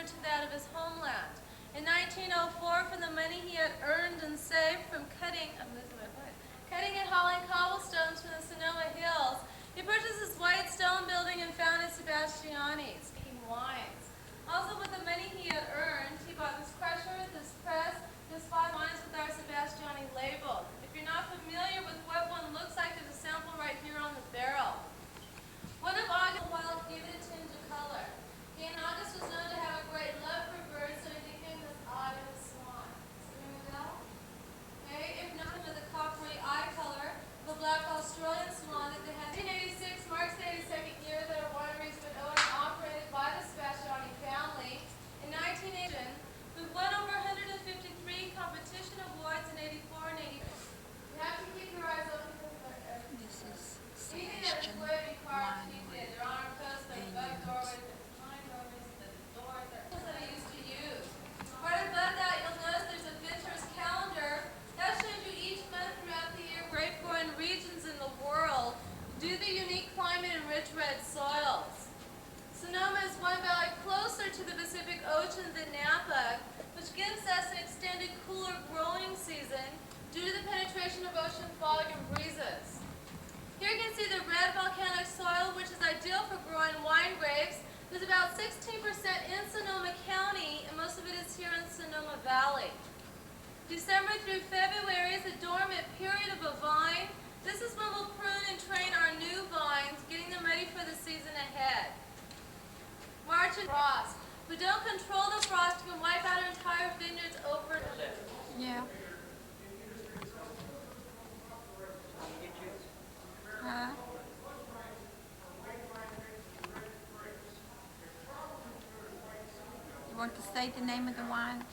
returned to that of his homeland. In 1904, from the money he had earned and saved from cutting and hauling cobblestones from the Sonoma Hills, he purchased this white stone building and founded Sebastiani's, making wines. Also, with the money he had earned, he bought this crusher, this press, this 5 wines with our Sebastiani label. If you're not familiar with what one looks like, there's a sample right here on the barrel. One of August's wild gave it a tinge of color. He and August was known to have a great love for birds, so he nicknamed this autumn swan. Ring a bell? Okay, if not with the coppery eye color of a black Australian swan that they had. 1986 marks the 82nd year that our winery has been owned and operated by the Sebastiani family. In 1980, we've won over 153 competition awards in 84 and 85. You have to keep your eyes open because this is anything that is wood requires to be did. There are posts, there are bug doorways, there are pine doorways, the doors, there are tools that I used to use. Right above that, you'll notice there's a vinter's calendar. That shows you each month throughout the year grape-growing regions in the world due to the unique climate and rich red soils. Sonoma is one valley closer to the Pacific Ocean than Napa, which gives us an extended cooler growing season due to the penetration of ocean fog and breezes. Here you can see the red volcanic soil, which is ideal for growing wine grapes. There's about 16% in Sonoma County, and most of it is here in Sonoma Valley. December through February is the dormant period of a vine. This is when we'll prune and train our new vines, getting them ready for the season ahead. March and frost. If we don't control the frost, we can wipe out our entire vineyards over. yeah. Huh? You want to say the name of the wine?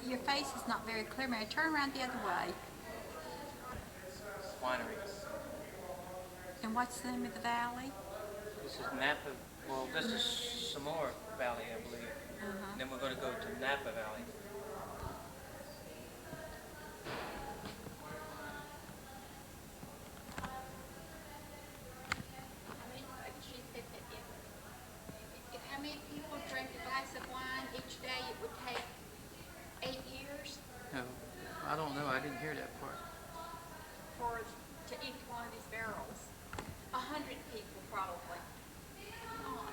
Your face is not very clear, Mary. Turn around the other way. Winery. And what's the name of the valley? This is Napa. Well, this is Sonoma Valley, I believe. Then we're going to go to Napa Valley. How many people drink a glass of wine each day? It would take 8 years No, I don't know. I didn't hear that part. to each one of these barrels. 100 people probably. Oh.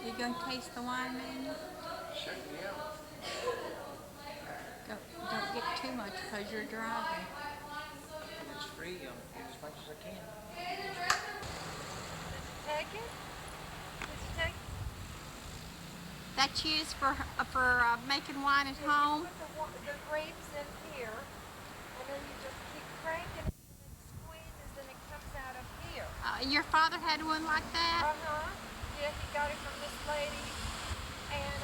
You going to taste the wine, man? Sure, yeah. Don't get too much because you're driving. It's free. I'll get as much as I can. Take it? Did you take it? That's used for making wine at home. You put the grapes in here, and then you just keep cranking it, and it squeezes, and it comes out of here. Your father had one like that? Yeah, he got it from this lady, and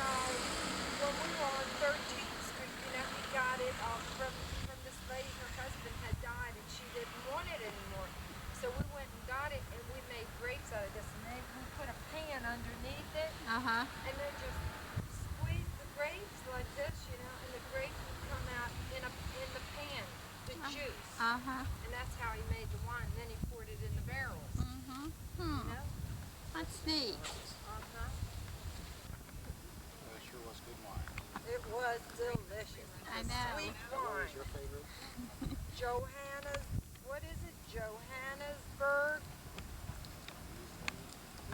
when we were on 13th Street, he got it from this lady. Her husband had died, and she didn't want it anymore. So we went and got it, and we made grapes out of this, and then we put a pan underneath it, and then just squeeze the grapes like this, and the grapes would come out in the pan, the juice. And that's how he made the wine. Then he poured it in the barrels. That's neat. It sure was good wine. It was delicious. I know. Sweet What wine. was your favorite? What is it? Johannesburg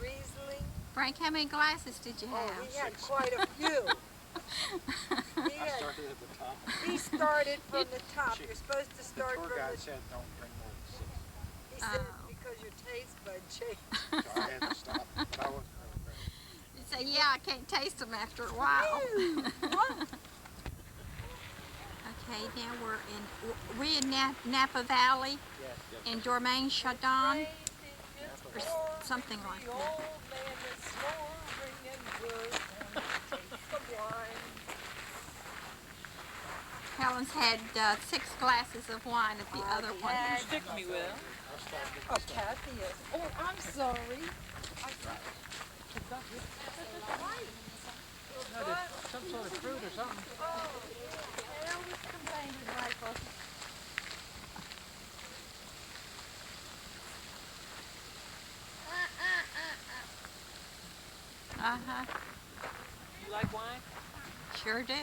Riesling. Frank, how many glasses did you have? Oh, he had quite a few. I started at the top. He started from the top. You're supposed to The start tour from guide the. said don't drink more than 6. He said Oh. because your taste bud changed. So I had to stop. But I wasn't really ready. You say, yeah, I can't taste them after a while. Okay, Okay, now we're in Napa Valley in Domaine Chardon or something like that. Helen's had 6 glasses of wine at the other one. Stick me with. Oh, Kathy is. Oh, I'm sorry. Some sort of fruit or something. Uh-huh. You like wine? Sure do. Did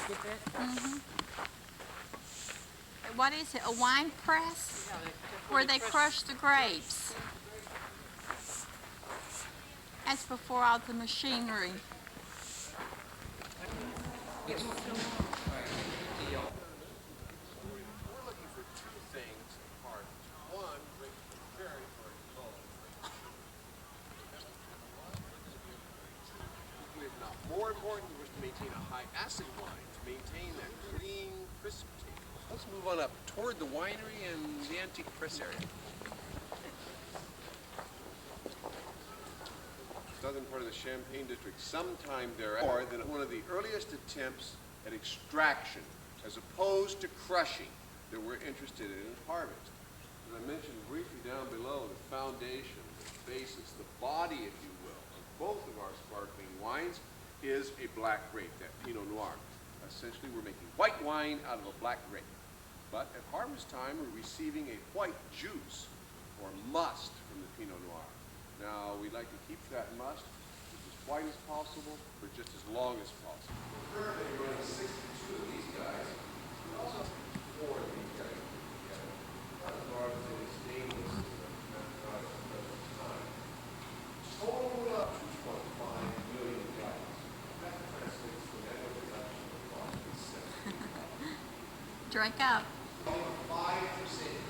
you get that? Mm-hmm. What is it, a wine press? Yeah, Where they crush the grapes. That's before all the machinery. We're looking for 2 things in harvest. One, drink very, very cold. Not more important, we wish to maintain a high acid wine to maintain that clean, crisp taste. Let's move on up toward the winery and the antique press area. Southern part of the Champagne district, sometime thereafter, more than one of the earliest attempts at extraction, as opposed to crushing, that we're interested in harvest. As I mentioned briefly down below, the foundation, the basis, the body, if you will, of both of our sparkling wines is a black grape, that Pinot Noir. Essentially, we're making white wine out of a black grape. But at harvest time, we're receiving a white juice, or must, from the Pinot Noir. Now, we'd like to keep that must as white as possible for just as long as possible. We're currently running 62 of these guys. We also have 4 of these guys together. Not as large as any stainless as the product at the present time. Total up 2.5 million gallons. That translates to an annual production of approximately 7. Drink up. 5%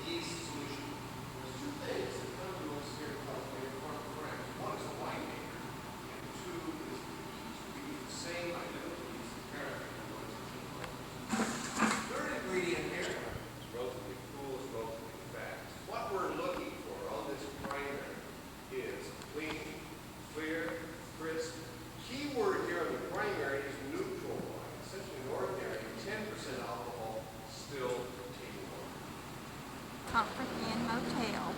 yeast solution. There's 2 things that come to us here in California from France. One is a winemaker, and 2 is the yeast. We use the same identical yeast apparently. Third ingredient here is relatively cool, is relatively fast. What we're looking for on this primary is clean, clear, crisp. Key word here on the primary is neutral wine, essentially an ordinary 10% alcohol, still containing wine. Comfort Inn Motel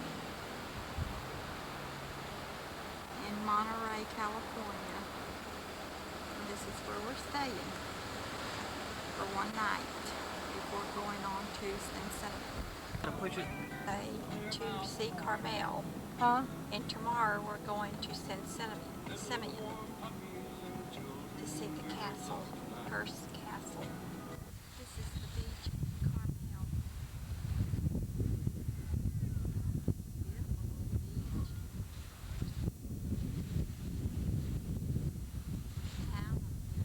in Monterey, California. And this is where we're staying for one night before going on to San to see Carmel. And tomorrow we're going to San Simeon to see the castle, Hearsts Castle. This is the beach in Carmel. Beautiful little beach. The town up there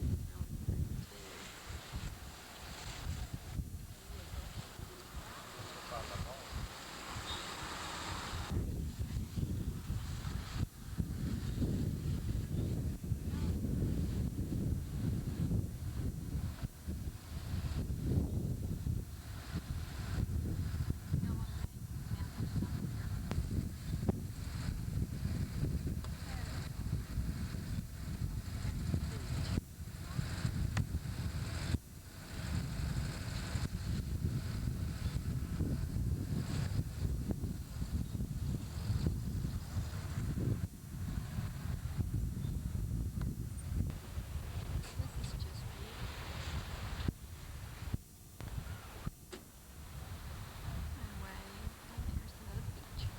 is really pretty too.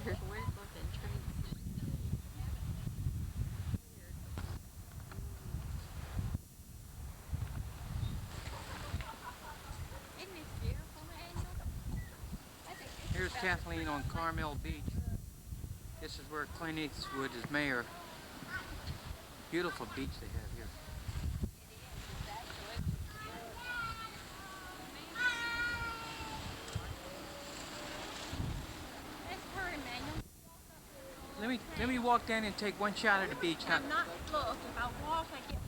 There's weird looking trees. Isn't this beautiful, Daniel? I think this Here's is about Kathleen on Carmel Beach. This is where Clint Eastwood is mayor. Beautiful beach they have here. That's her, Emmanuel. Let me walk down and take one shot at the beach. Now, I'm not, look, if I walk, I get...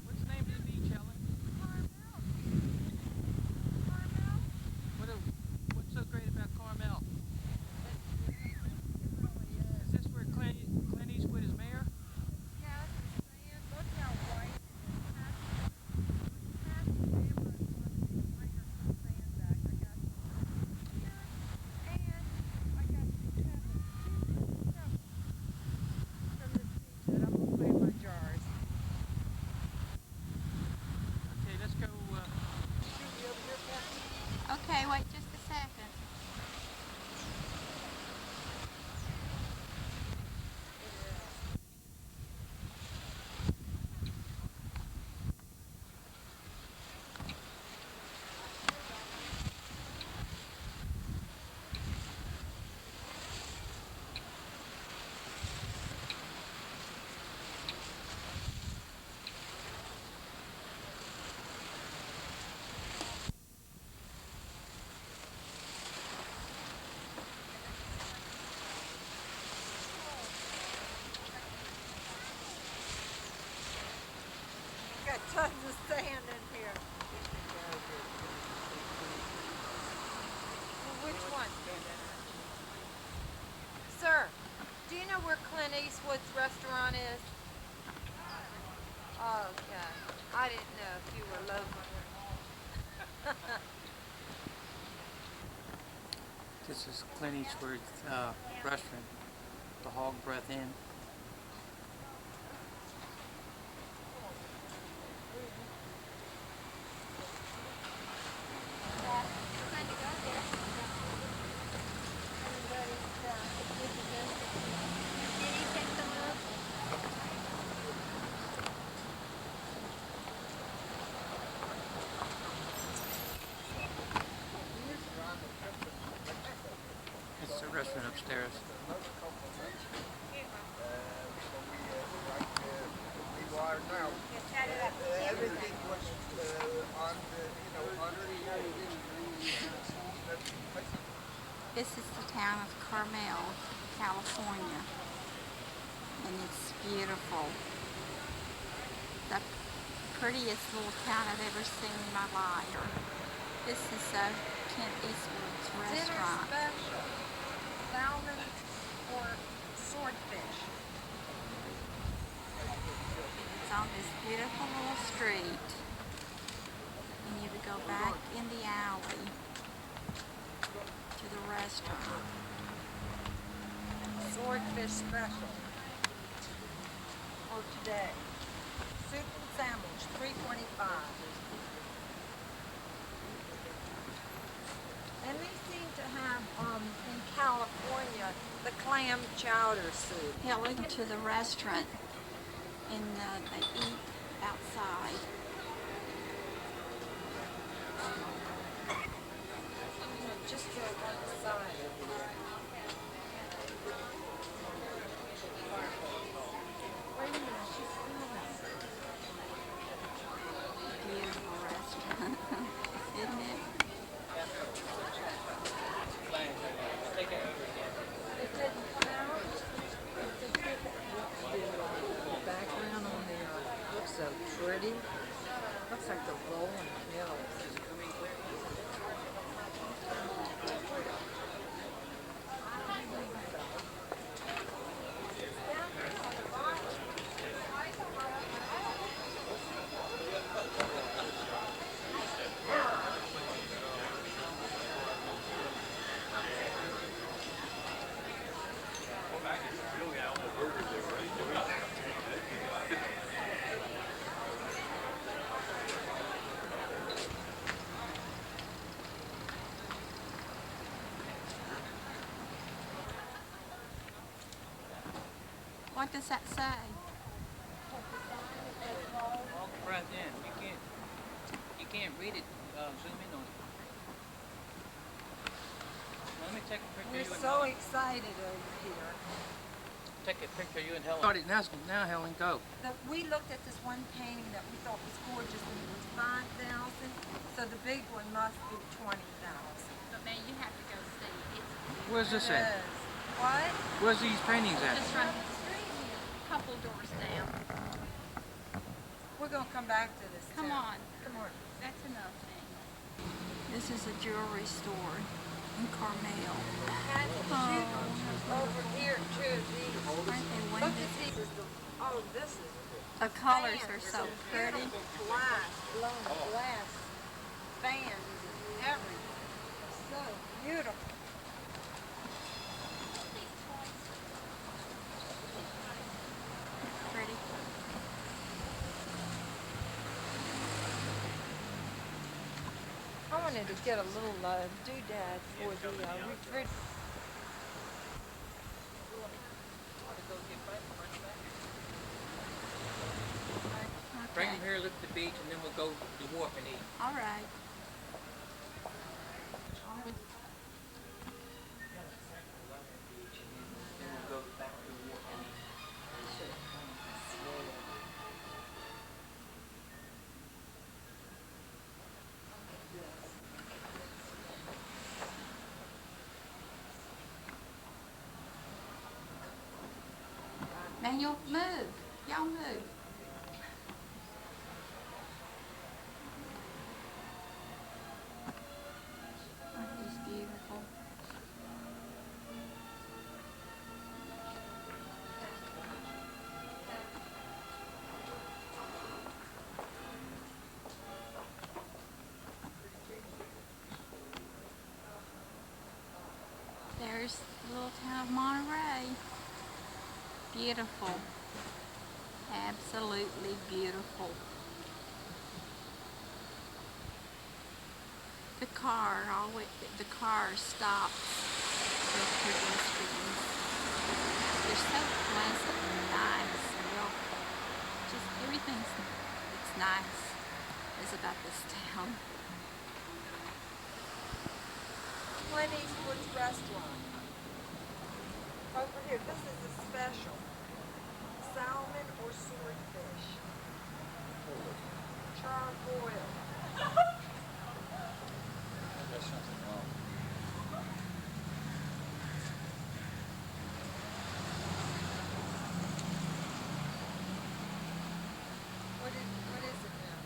what's the name of the beach, Ellen? What's so great about Carmel? Is this where Clint Eastwood is mayor? Look how white it is. Half the neighborhood wants me to bring her some sand back. I got some here, and I got some pebbles too. Pebbles from the sea that I'm gonna put in my jars. Okay, let's go. Okay, wait just a second. Got tons of sand in here. Well, which one? Sir, do you know where Clint Eastwood's restaurant is? Oh, okay. I didn't know if you were local. This is Clint Eastwood's restaurant, the Hog Breath Inn. It's the restaurant upstairs. Everything was on the, under This is the town of Carmel, California, and it's beautiful. The prettiest little town I've ever seen in my life. This is Clint Eastwood's restaurant. Dinner special. Salmon or swordfish. It's on this beautiful little street, and you would go back in the alley to the restaurant. Swordfish special. For today. Soup and sandwich, $3.25. And they seem to have, in California, the clam chowder soup. Yeah, look to the restaurant, and they eat outside. Just go on the side. Wait a minute, she's filming. Beautiful restaurant, isn't it? Background on the looks so pretty. Looks like the rolling hills. What does that say? Hog Breath Inn. You can't read it. Zoom in on it. Let me take a picture of We're you and so Ellen. excited over here. take a picture of you and Helen. Now Helen, go. We looked at this one painting that we thought was gorgeous and it was 5,000. So the big one must be 20,000. But man, you have to go see. It's Where's this at? It is. What? Where's these paintings at? just right the street here, a couple doors down. We're gonna come back to this. Come too. on. Come on. That's enough, man. This is a jewelry store in Carmel. Over here too. These. Aren't they Look wonderful? at these. Oh, this is. The colors are so pretty. Beautiful glass, blown glass fans and everything. So beautiful. Pretty. I wanted to get a little doodad for the refrigerator. Bring Okay. them here, look at the beach, and then we'll go to the wharf and eat. All right. Then we'll go back to the wharf and eat. Manuel, move. Y'all move. Aren't these beautiful? There's the little town of Monterey. Beautiful. Absolutely beautiful. The car stops with pedestrians. They're so pleasant and nice and real. Just it's nice is about this town. Clint Eastwood's restaurant. Over here, this is a special. Salmon or swordfish. Charbroiled. There's something wrong. What is it now?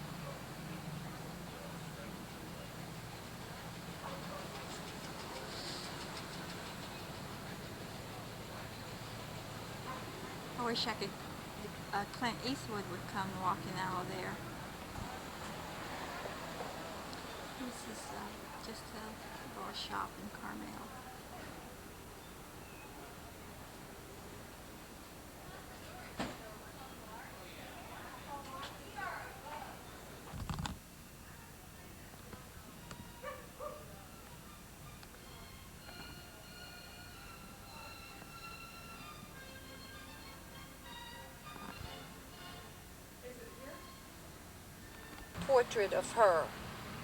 I wish I could, Clint Eastwood would come walking out of there. This is just a little shop in Carmel. Portrait of her.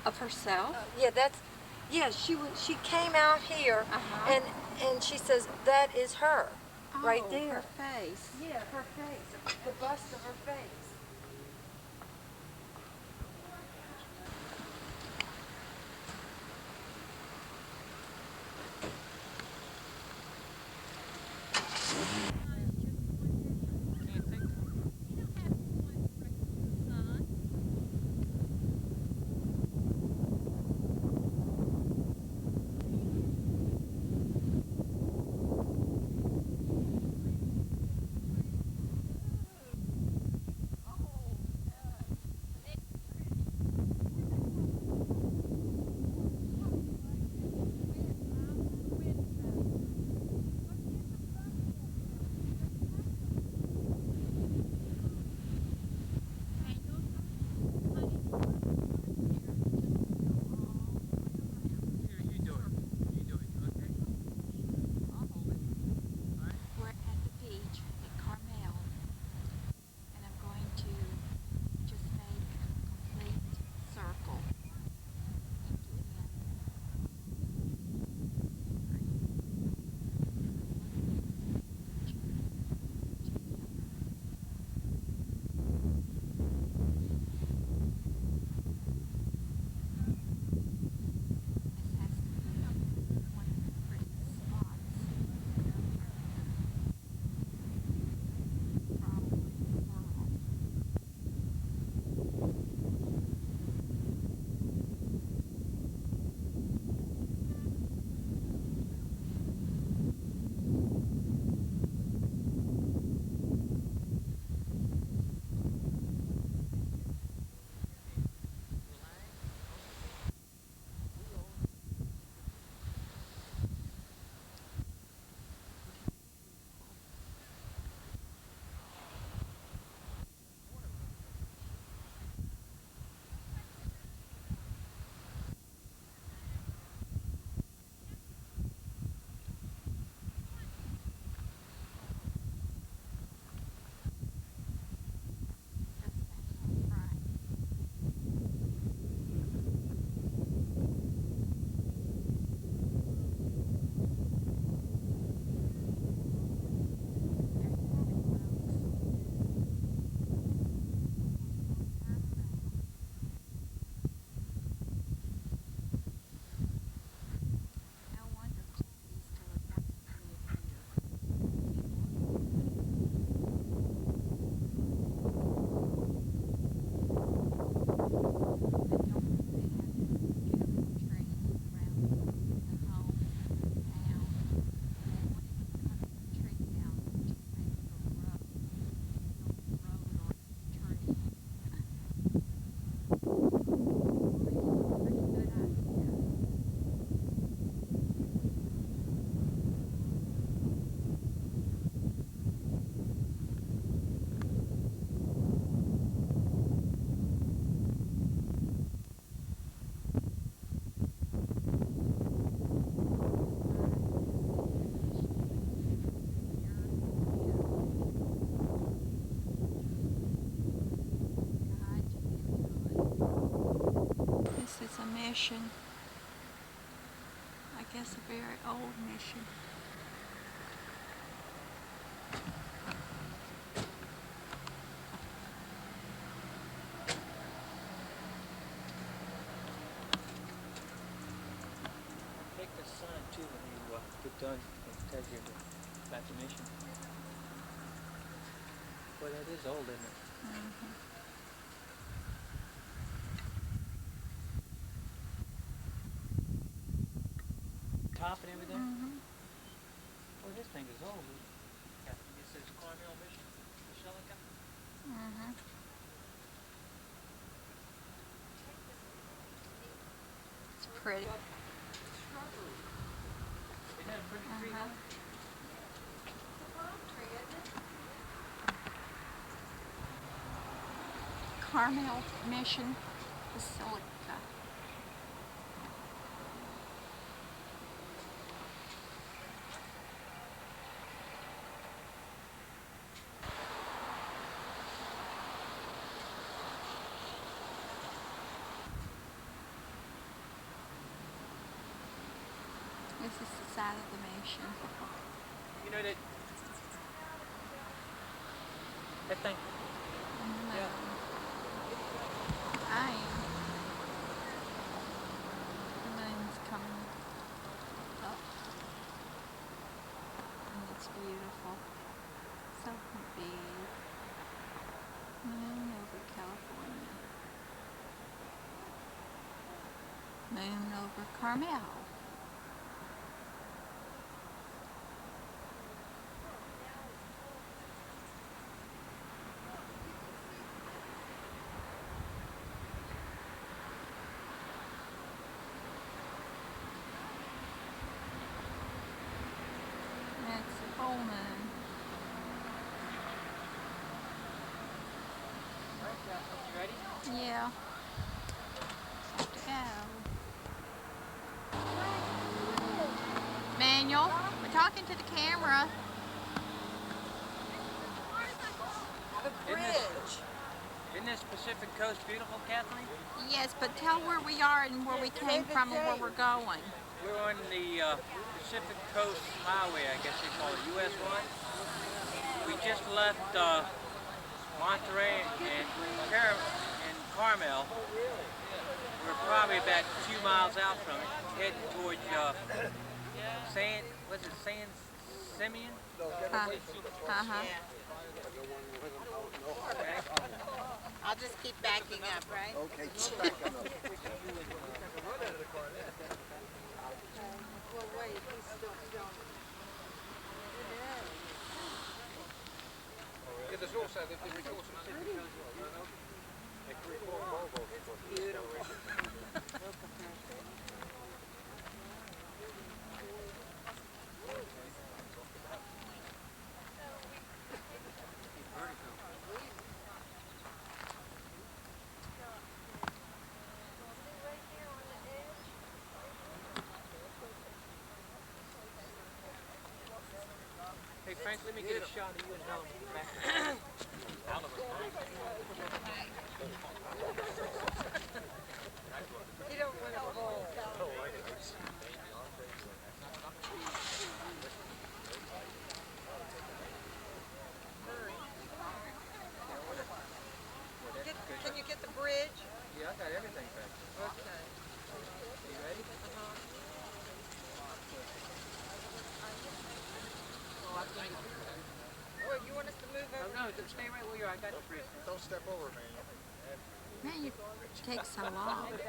Of herself? Yeah, she came out here and she says that is her right there. Her face. Yeah, her face. The bust of her face. mission. I guess a very old mission. Take the sign too when you get done. It tells you about the mission. Well, that is old, isn't it? Top and everything? Well, this thing is old. It says Carmel Mission, Basilica. It's pretty. Isn't that a pretty tree? Carmel Mission Basilica. This is the side of the mission. You know that thing? Yeah. I am. The moon's coming up. And it's beautiful. So big. Moon over California. Moon over Carmel. That's the full moon. You ready? Yeah. Have to go. Manuel, we're talking to the camera. Isn't this Pacific Coast beautiful, Kathleen? Yes, but tell where we are and where we came from and where we're going. We're on the Pacific Coast Highway, I guess they call it, US 1. We just left Monterey and Carmel. We're probably about 2 miles out from it, heading towards San Simeon? I'll just keep backing up, right? Okay, keep backing up. Well, wait, he's still filming. Yeah, there's also the Beautiful. Hey Frank, let me get a shot of you and Helen back there. You don't want to roll. Can you get the bridge? Yeah, I got everything back there. Okay. You ready? Well, you want us to move over? No, stay right where you are. I got the bridge. Don't step over, man. Man, you take so long. Good.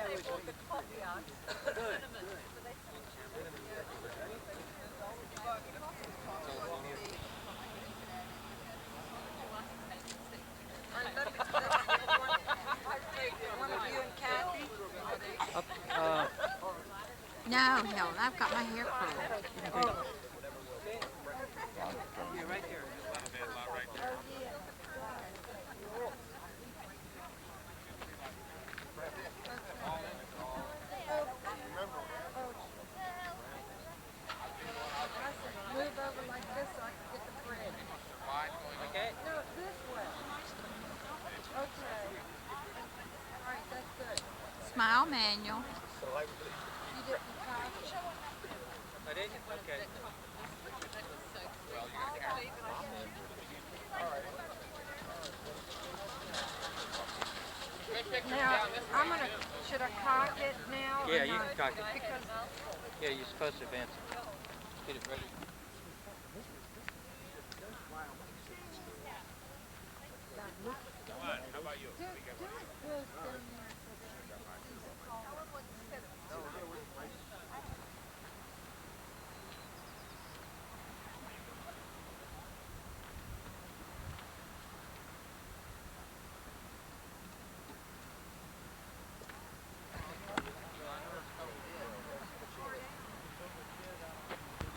One of you and Kathy? No, Helen, I've got my hair curled. You're right there. Move over like this so I can get the bridge. Okay? No, this way. Okay. All right, that's good. Smile, Manuel. Okay. You didn't copy. I didn't? Okay. Now, I'm gonna, should I cock it now? Yeah, or you not? can cock it. Because Yeah, you're supposed to advance it. Get it ready.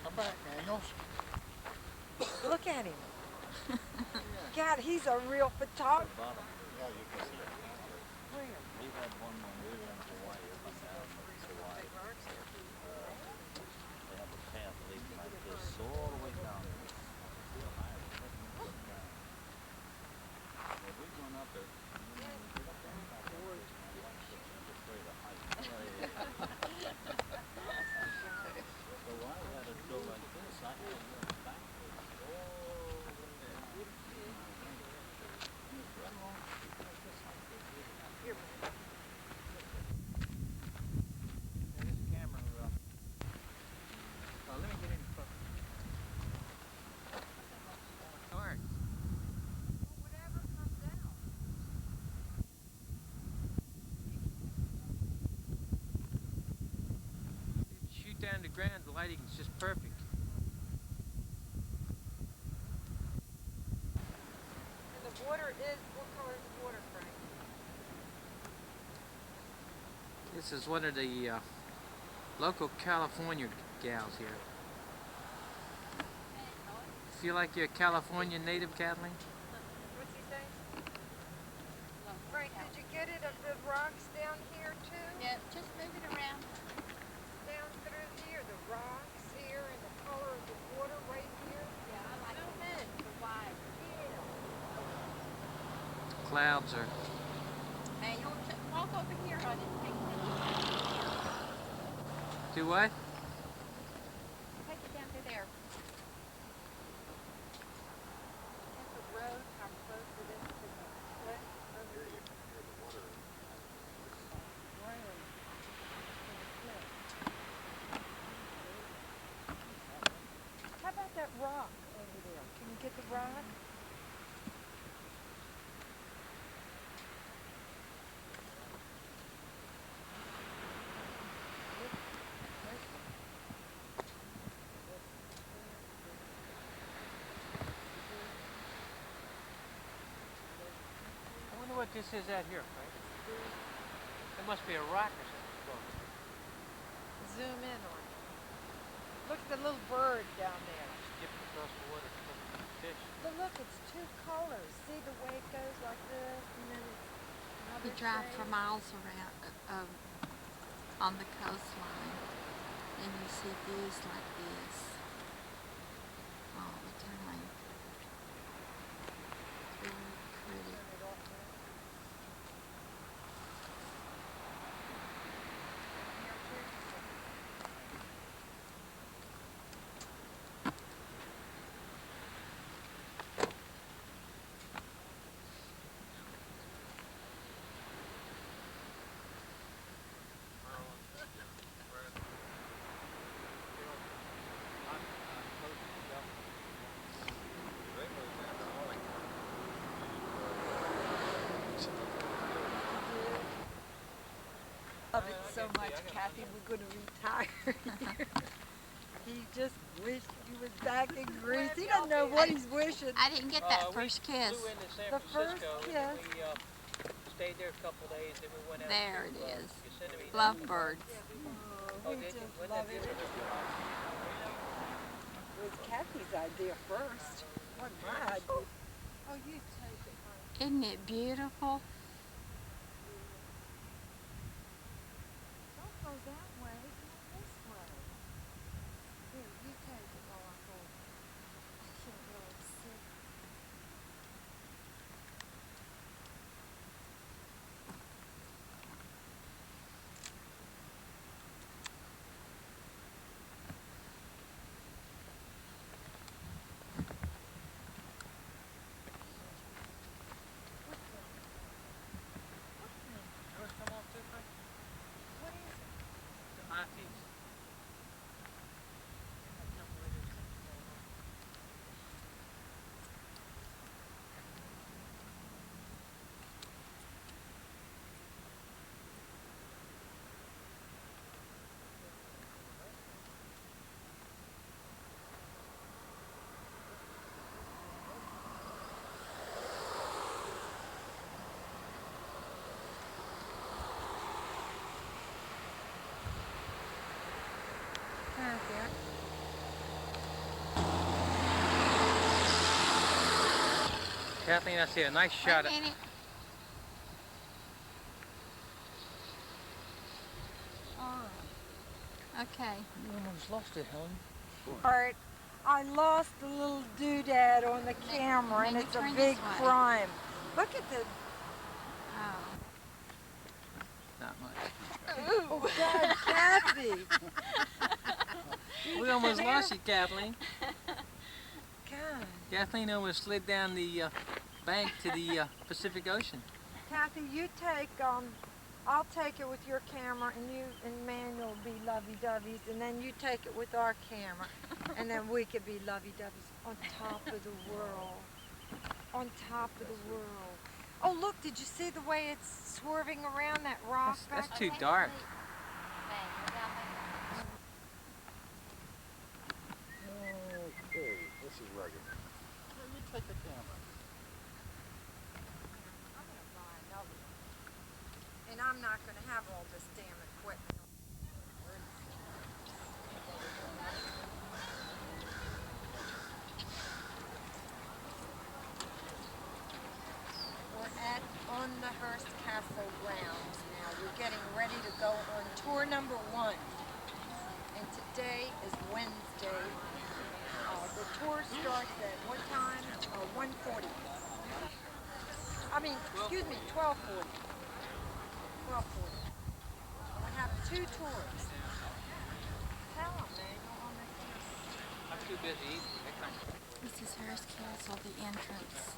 Come back, Daniels. look at him. God, he's a real photographer. Yeah, you can see it. Where? We had one when we were in Hawaii, up and down Hawaii. They have a path leading like this all the way down there. Well, we went up it, and then when we get up there, back up this, my wife said she's afraid of heights. So I had to go like this. I had to go backwards all the way down. And it's right along the street like this, like this. Here. This camera, let me get in close. Alright. Whatever comes out. Shoot down the ground, the lighting is just perfect. And the water is, what color is the water, Frank? This is one of the local California gals here. Feel like you're a California native, Kathleen? What's he saying? Frank, did you get it of the rocks down here too? Yeah, just move it around. Down through here, the rocks here and the color of the water right here? Yeah, I like the white. Clouds are... Hey, you'll just walk over here, honey. Do what? Take it down to there. At the road, how close it is to the cliff over here. Ground. How about that rock over there? Can you get the rock? I wonder what this is out here, Frank. It must be a rock or something. Zoom in on it. Look at the little bird down there. Skipping across the water, fish. But look, it's two colors. See the way it goes like this, and then it's another You drive for shade? miles around on the coastline, and you see views like this all the time. It's very pretty. Love it so much, Kathy. We're going to retire here. He just wished he was back in Greece. He doesn't know what he's wishing. I didn't get that first kiss. We flew into San The first Francisco, kiss. and we stayed there a couple days, then we went out There to, it is. Yosemite. Lovebirds. Oh, We did you? just Wasn't love that it. beautiful? It was Kathy's idea first. Wasn't my idea. Oh, you take it, honey. Isn't it beautiful? Don't go that way. Go this way. Here, you take it while I go. I can't really see. counties. Kathleen, I see a nice shot. Wait a minute. Okay. You almost lost it, Helen. Alright, I lost the little doodad on the camera and maybe it's a turn big this way. crime. Look at the... Oh. Not much. Oh God, Kathy! We almost lost you, Kathleen. God. Kathleen almost slid down the bank to the Pacific Ocean. Kathy, you take, I'll take it with your camera and you and Manuel will be lovey-doveys and then you take it with our camera and then we could be lovey-doveys on top of the world. On top of the world. Oh look, did you see the way it's swerving around that rock That's back too there? dark. Okay, this is rugged. Here, you take the camera. I'm gonna buy another one. And I'm not gonna have all this damn equipment. We're on the Hearst Castle grounds now. We're getting ready to go on tour number 1. And today is Wednesday. The tour starts at what time? 1:40. I mean, excuse me, 12:40. 12:40. We have 2 tours. Tell them, Manuel, on the camera. I'm too busy. This is Hearst Castle, the entrance.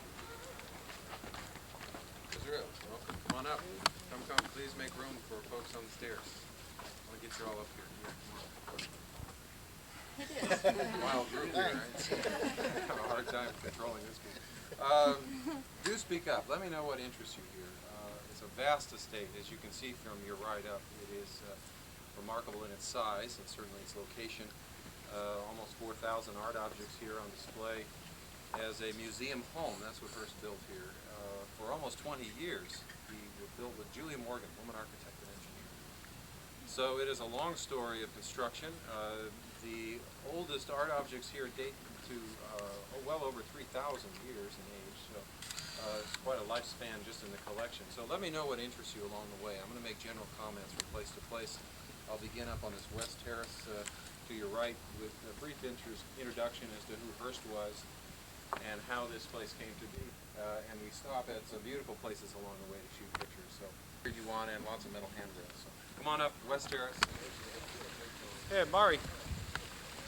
Israel, welcome. Come on up. Come. Please make room for folks on the stairs. I want to get you all up here. Wild group here, right? Have a hard time controlling this group. Do speak up. Let me know what interests you here. It's a vast estate, as you can see from your ride up. It is remarkable in its size and certainly its location. Almost 4,000 art objects here on display as a museum home. That's what Hearst built here. For almost 20 years, he was built with Julia Morgan, woman architect and engineer. So it is a long story of construction. The oldest art objects here date to well over 3,000 years in age, so it's quite a lifespan just in the collection. So let me know what interests you along the way. I'm going to make general comments from place to place. I'll begin up on this west terrace to your right with a brief introduction as to who Hearst was and how this place came to be. And we stop at some beautiful places along the way to shoot pictures. So here you want and lots of metal handrails. So come on up, west terrace. Hey, Mari.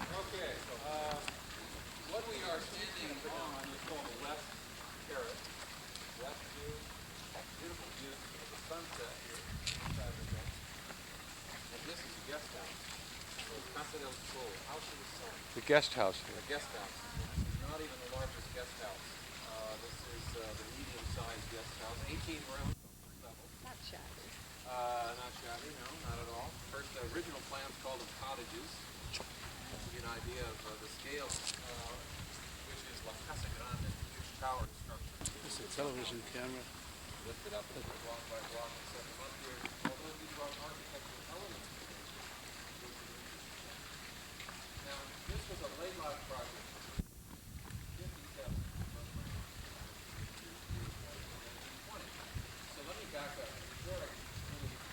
Okay, what we are standing on is called the west terrace. West view, beautiful view of the sunset here inside the deck. And this is the guest house. So Casa del Sol, House of the Sun. The guest house here. The guest house. This is not even the largest guest house. This is the medium-sized guest house, 18 rooms on 3 levels. Not shabby. Not shabby, no, not at all. First, the original plans called them cottages. To give you an idea of the scale, which is La Casa Grande, huge tower structure. This is a television camera. Lifted up block by block and set them up here. Although these are architectural elements. Now, this was a late life project. 57. So let me back up. Before I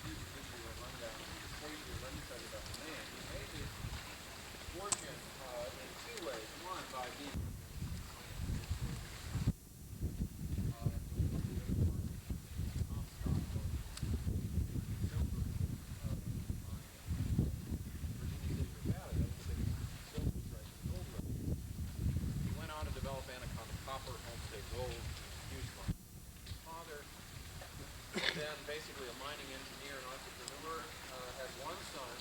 really give you a rundown of the equation, let me tell you about the man. He made his fortune in 2 ways. One, by being he went on to develop Anaconda Copper, Homestead Gold, huge mine. His father, then basically a mining engineer and entrepreneur, had one son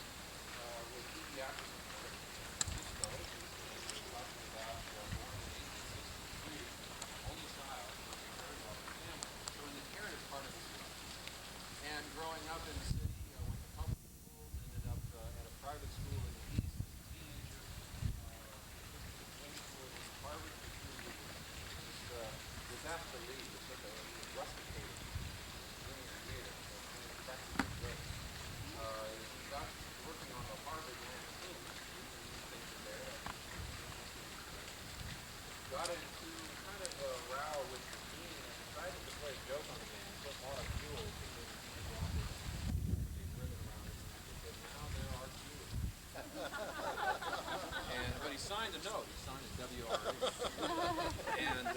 signed a note. He signed a WRA. And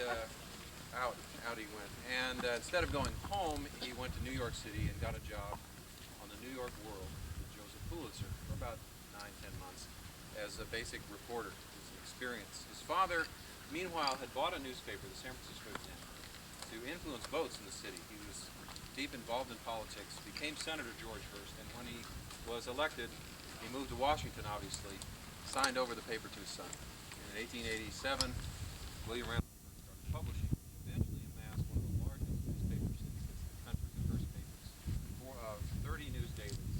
out he went. And instead of going home, he went to New York City and got a job on the New York World with Joseph Pulitzer for about 9-10 months as a basic reporter. It was an experience. His father, meanwhile, had bought a newspaper, the San Francisco Examiner, to influence votes in the city. He was deep involved in politics, became Senator George Hearst, and when he was elected, he moved to Washington, obviously, signed over the paper to his son. And in 1887, William Randolph Hearst started publishing, eventually amassed one of the largest newspaper syndicates in the country, the Hearst papers, 30 news dailies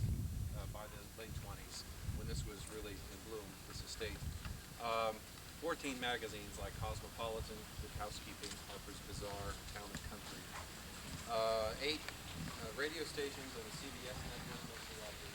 by the late 20s, when this was really in bloom, this estate. 14 magazines like Cosmopolitan, Good Housekeeping, Harper's Bazaar, Town and Country. 8 radio stations and the CBS network, mostly out there.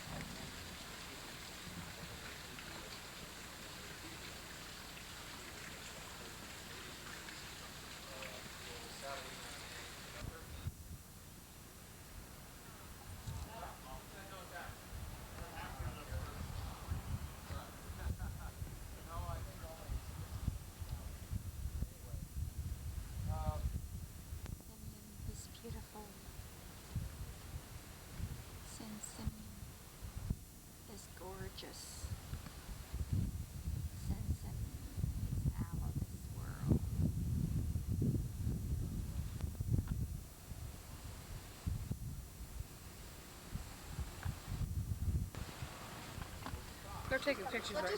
Simeon is beautiful. San Simeon is gorgeous. San Simeon is out of this world. They're taking pictures right now.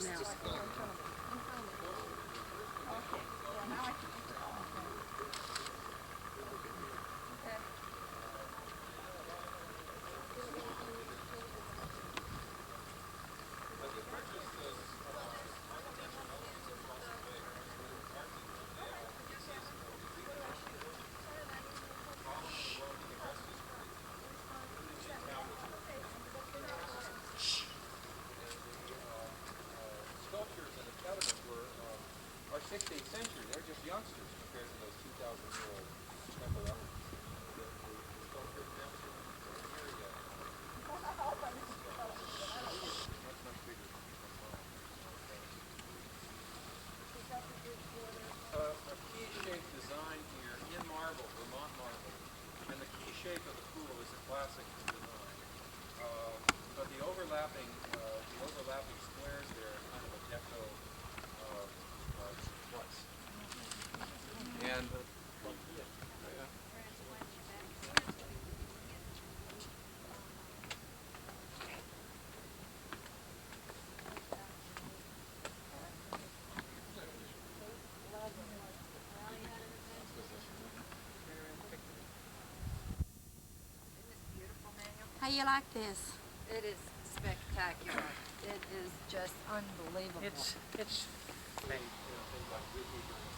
Sculptures and impediments are 16th century. They're just youngsters compared to those 2,000-year-old temple elements. The sculpture examples are here yet. Much bigger. A key-shaped design here in marble, Vermont marble, and the key shape of the pool is a classic design. But the overlapping squares there are kind of a deco flux. And How you like this? It is spectacular. It is just unbelievable. It's things like Disney drinks,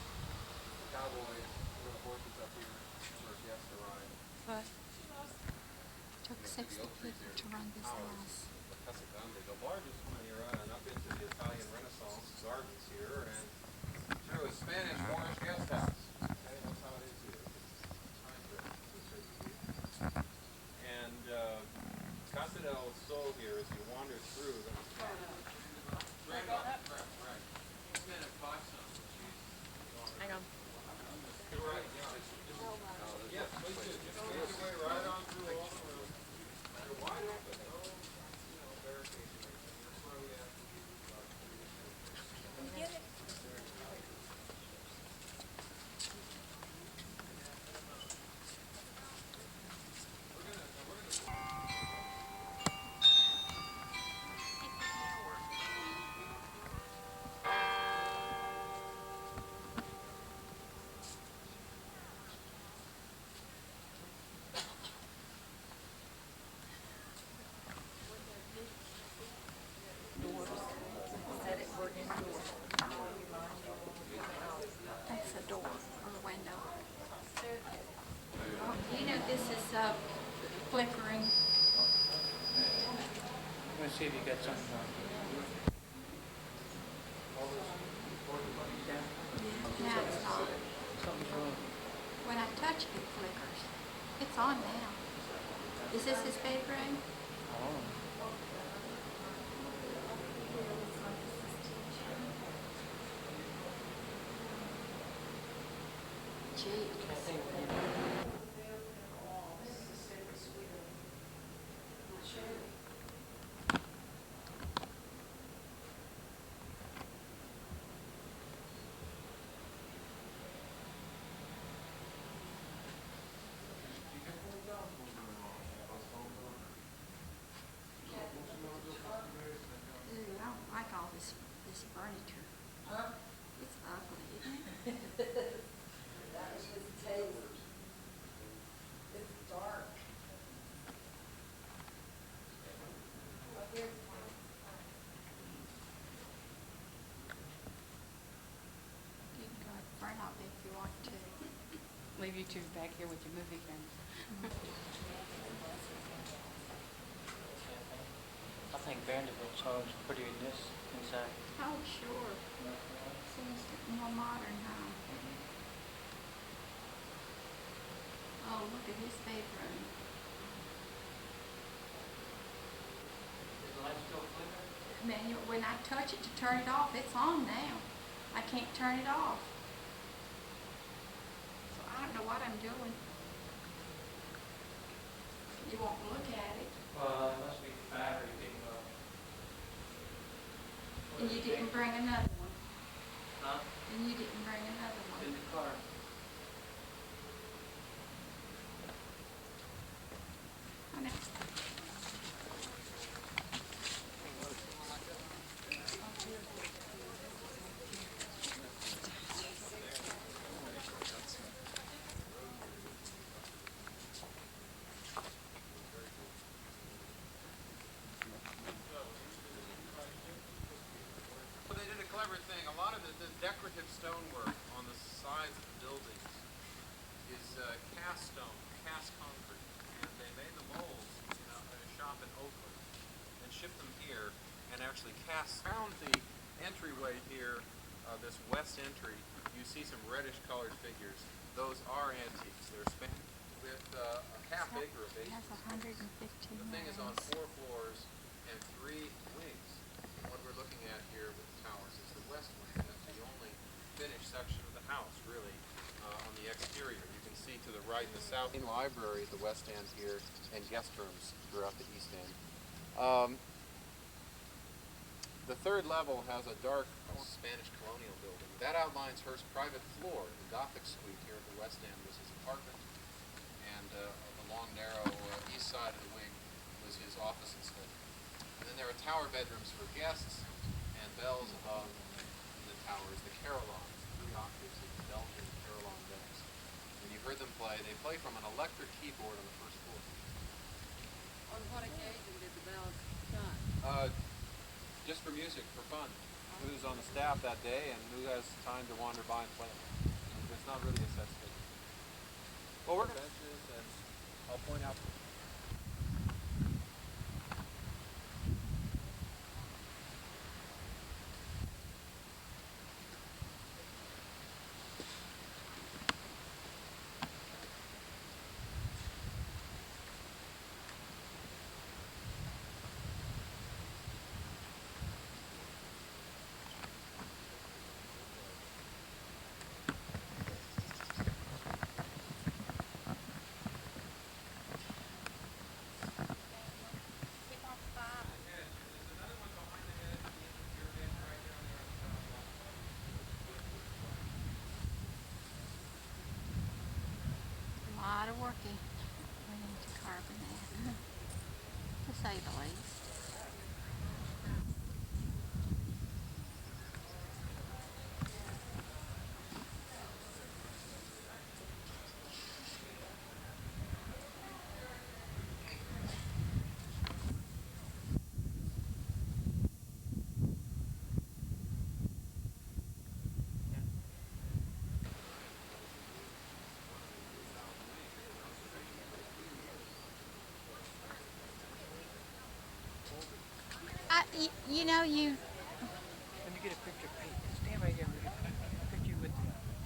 cowboys, little horses up here for guests to ride. What? Took 60 people to run this house. The largest one you're on, up into the Italian Renaissance gardens here, and through a Spanish Moorish guest house. Okay, that's how it is here. And Casa del Sol here, as you wander through, right. It's been at 5 something. Hang on. You're right, yeah. Yes, please do. Just make your way right on through all the rooms. They're wide open. No, barricades or anything. That's why we ask you to get it. That's a door or a window. You know this is flickering. Let's see if you got something on. Now it's not. Something's wrong. When I touch it, it flickers. It's on now. Is this his bedroom? Oh. Ooh, I don't like all this furniture. Huh? It's ugly, isn't it? That is his taste. It's dark. Up here. You can go in front of it if you want to. Leave you two back here with your movie cameras. I think Vanderbilt's home is prettier than this inside. Oh, sure. Seems more modern, huh? Oh, look at his bedroom. Is the light still flickering? Man, when I touch it to turn it off, it's on now. I can't turn it off. So I don't know what I'm doing. You won't look at it. Well, it must be the battery being low. And you didn't bring another one. Huh? And you didn't bring another one. In the car. I know. Well, they did a clever thing. A lot of the decorative stonework on the sides of the buildings is cast stone, cast concrete, and they made the molds in a shop in Oakland and shipped them here and actually cast. Around the entryway here, this west entry, you see some reddish colored figures. Those are antiques. They're spent with a half acre of It acres. has 115 The thing is on rooms. 4 floors and 3 wings. And what we're looking at here with the towers is the west wing. That's the only finished section of the house, really, on the exterior. You can see to the right and the south. Main library at the west end here, and guest rooms throughout the east end. The third level has a dark Spanish colonial building. That outlines Hearst's private floor. The Gothic suite here at the west end was his apartment, and the long, narrow east side of the wing was his office and study. And then there are tower bedrooms for guests, and bells above the towers, the carillons, 3 octaves of the Belgian carillon bells. When you heard them play, they play from an electric keyboard on the first floor. On what occasion did the bells shine? Just for music, for fun. Who's on the staff that day and who has time to wander by and play. It's not really a set schedule. Well, we're benches, and I'll point out. A lot of working went into carving that, to say the least. You know, you Let me get a picture of Pete. Stand right here. We'll get a picture with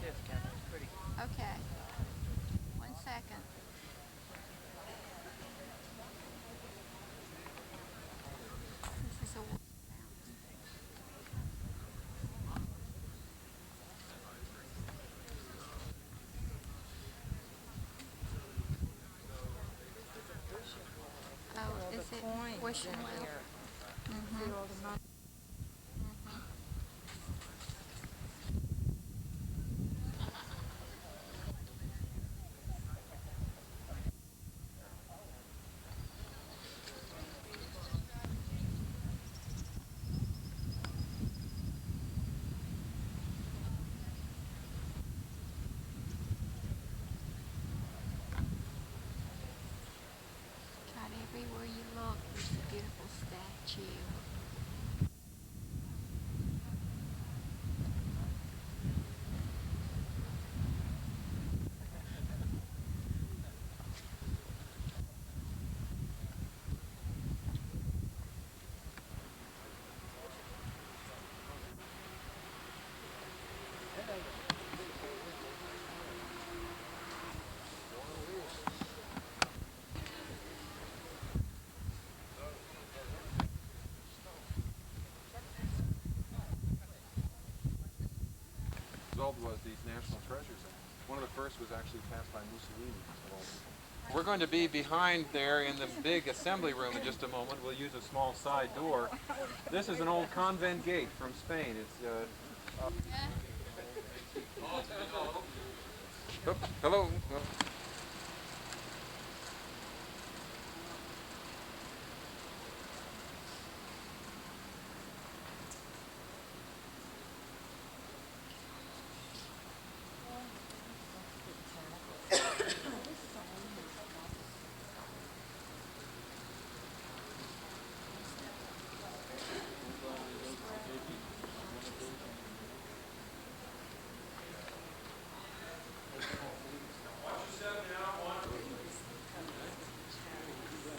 this camera. It's pretty. okay. 1 second. This is a water fountain. it coins wishing in well. here. Mm-hmm. See all the money. God, everywhere you look, there's a beautiful statue. Result was these National Treasures Act. One of the first was actually passed by Mussolini. of all people. We're going to be behind there in the big assembly room in just a moment. We'll use a small side door. This is an old convent gate from Spain. It's oh, hello.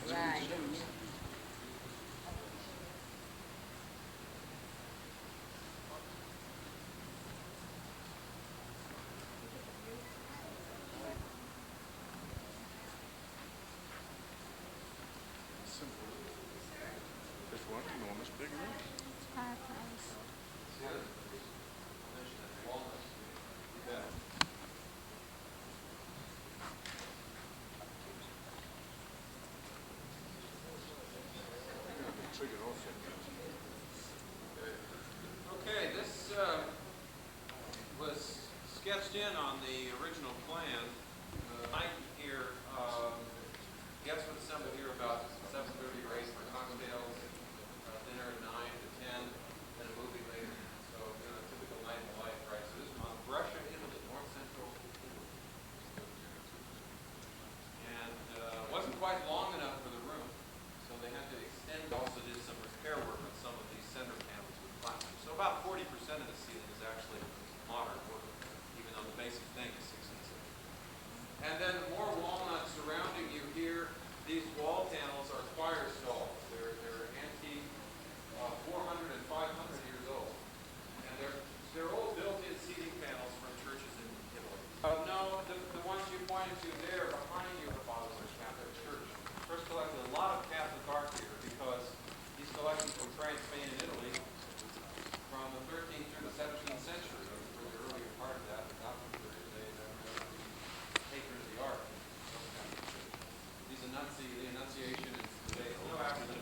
Right. Just one enormous big room. Fireplace. Okay, this was sketched in on the original plan. Night here, guests would assemble here about 7:30 or 8 for cocktails, dinner at 9 to 10, and a movie later. So, you know, a typical night in the life, right? So this is on Brescia, Italy, north central Italy. And wasn't quite long enough for the room, so they had to extend. Also did some repair work on some of these center panels with platinum. So about 40% of the ceiling is actually modern work, even though the basic thing is 16th century. And then more walnut surrounding you here. These wall panels are choir stalls. They're antique, 400 and 500 years old. And they're old built-in seating panels from churches in Italy. No, the ones you pointed to there behind you are Father's Catholic Church. Church collected a lot of Catholic art here because he's collecting from France, Spain, and Italy from the 13th through the 17th century. For the earlier part of that, the Gothic period, they were patrons of the art. The Annunciation is today.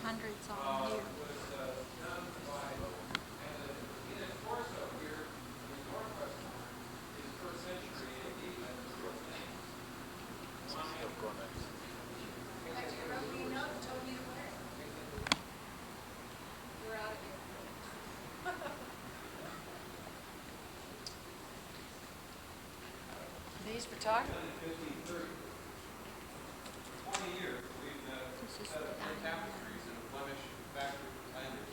1800s on here. These photographers. 20 years, we've set up 3 tapestries in a Flemish factory for Flanders.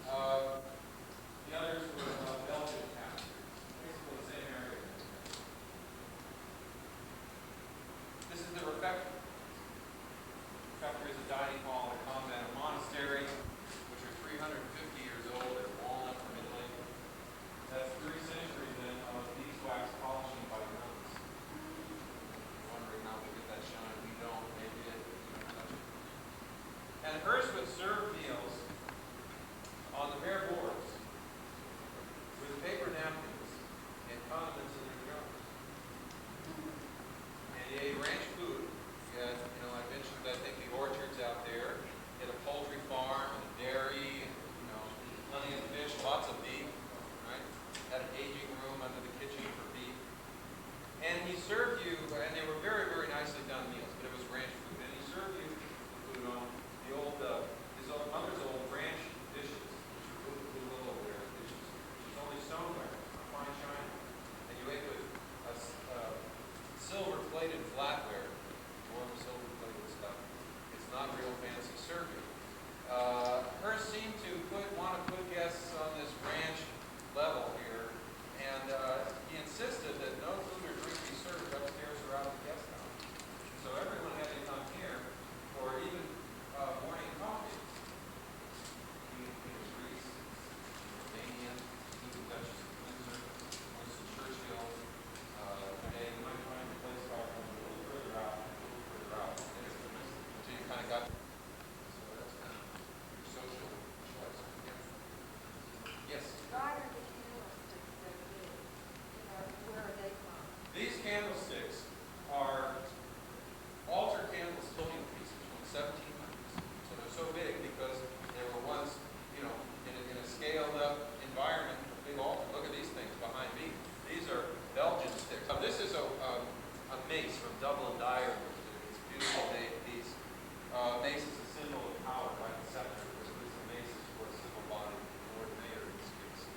The others were Belgian tapestries, basically the same area. This is the refectory. The refectory is a dining hall, a convent, a monastery, which are 350 years old. They're walnut from Italy. That's 3 centuries then of beeswax polishing by nuns. Wondering how we get that shine. We don't. They did. We don't touch it. And hearsts would serve meals on the bare boards with paper napkins and condiments in their jars. And you ate ranch food. You had, I mentioned, I think, the orchards out there. You had a poultry farm, and a dairy, and, plenty of fish, lots of beef, right? Had an aging room under the kitchen for beef. And he served you, and they were very, very nicely done meals, but it was ranch food. And he served you food on the old, his mother's old ranch dishes, which were blue littleware dishes, which is only stoneware, fine china. And you ate with a silver-plated flatware, warm silver-plated stuff. It's not real fancy serving. Hearst seemed to want to put guests on this ranch level here, and he insisted that no food or drink be served upstairs or out of the guest house. So everyone had to come here for even morning coffee. King of Greece, Romanian, King of Duchess of Windsor, Winston Churchill. And you might find the place card a little further out, until you kind of got. So that's kind of your social choice. Yes. Why are the candlesticks so big? Where are they from? These candlesticks are altar candlestick pieces from the 1700s. So they're so big because they were once, in a scaled up environment, a big altar. Look at these things behind me. These are Belgian sticks. This is a mace from Dublin Dyer. It's a beautiful piece. Mace is a symbol of power, like the scepter. This mace is for a civil body, Lord Mayor in this case.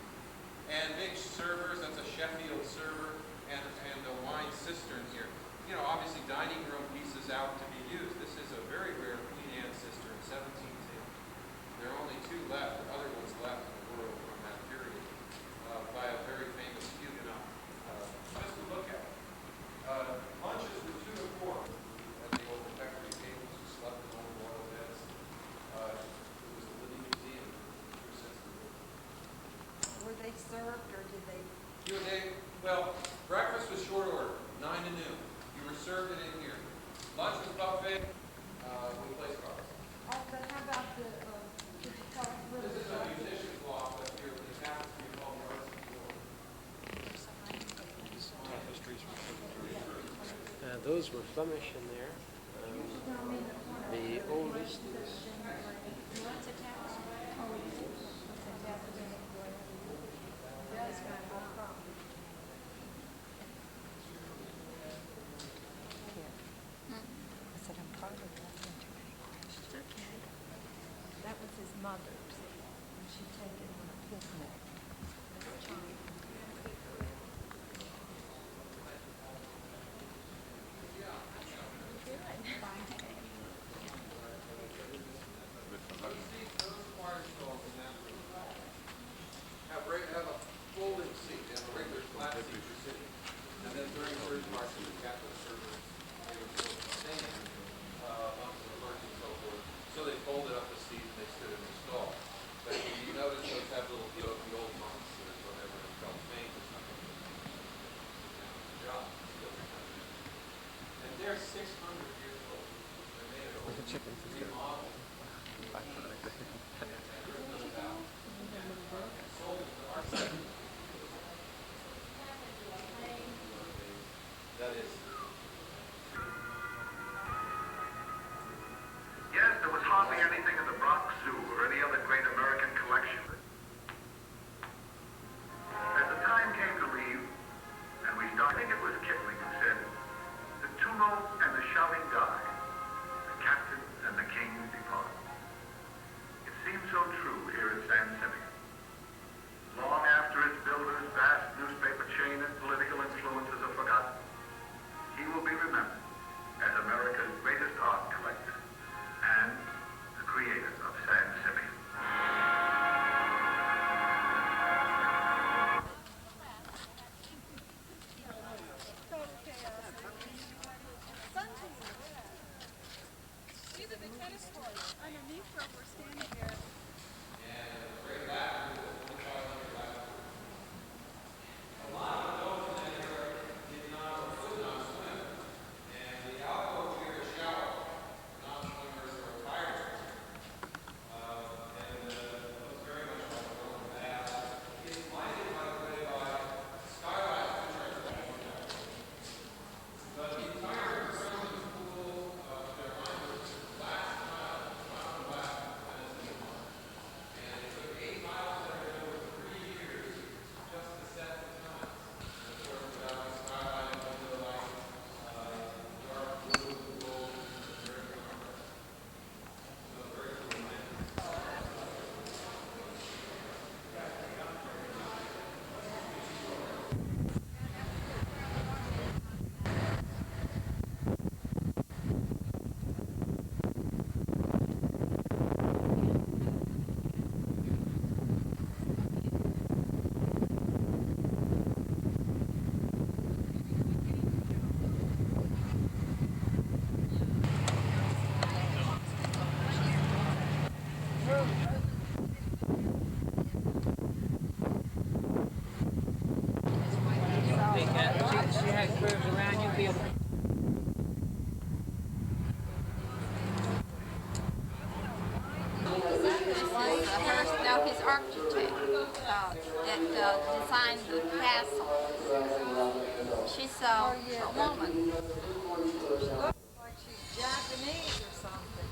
And big servers, that's a Sheffield server, and a wine cistern here. Obviously dining room pieces out to be used. This is a very rare Queen Anne cistern, 1710. There are only 2 left, other ones left in the world from that period, by a very famous Huguenot. Just to look at it. Lunches were 2 to 4 at the old refectory tables. You slept in old royal beds. It was a living museum in the true sense of the word. Were they served or did they? Well, breakfast was short order, 9 to noon. You were served it in here. Lunch was buffet with place cards. Oh, but how about the, could you tell us where This is the a musician's loft up here with the tapestry called the Arts and Floor. Those were Flemish in there. The oldest is That was his mother's, and she took it on a picnic. Have a folding seat, and a regular flat seat you're sitting. And then during certain parts of the Catholic service, they would still stand amongst the clergy and so forth. So they folded up the seat and they stood in the stall. But you notice those have little, the old monks or whatever, and felt faint or something. And they're 600 years old. They made it over remodeled. That is. Yes, there was hardly anything in the tennis court underneath where we're standing here. She had curves around you, be able to. Hearst, no, his architect that designed the castle. She's a woman. Like she's Japanese or something.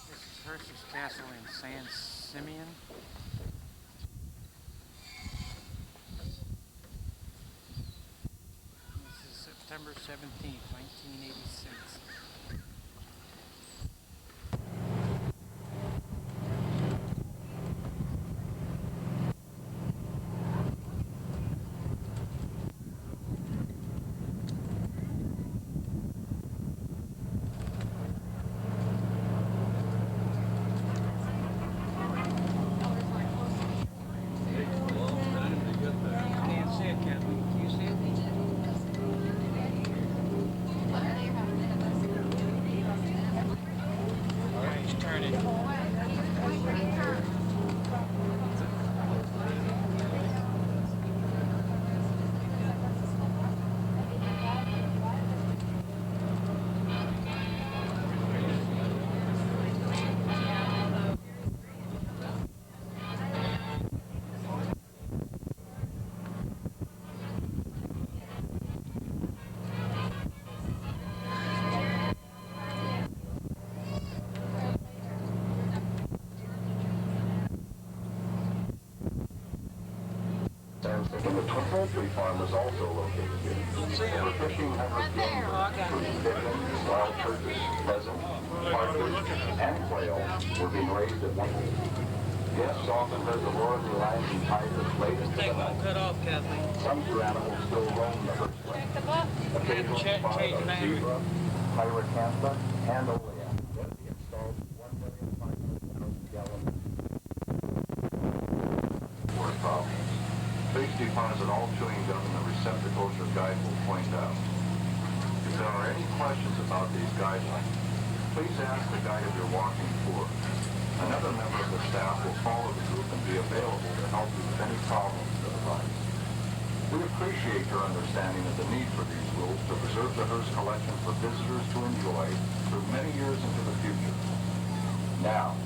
This is Hearst's Castle in San Simeon. This is September 17th, 1986. Can't see it, Kathleen. Can you see it? All right, he's turning. The poultry farm is also located here. Over 1,500 gamebirds, including pigeons, wild turkeys, pheasant, partridge, and quail were being raised at one time. Guests often heard the roar of the lions and tigers late into the night. Cut off, Kathleen. Some two animals still roam the herdsland. Occasionally spotted are zebra, pyracantha, and olea. The installed 1,500,000 gallons. Word problems. Please deposit all chewing gum in the receptacles your guide will point out. If there are any questions about these guidelines, please ask the guide of your walking tour. Another member of the staff will follow the group and be available to help you with any problems that arise. We appreciate your understanding of the need for these rules to preserve the Hearst collection for visitors to enjoy through many years into the future. Now,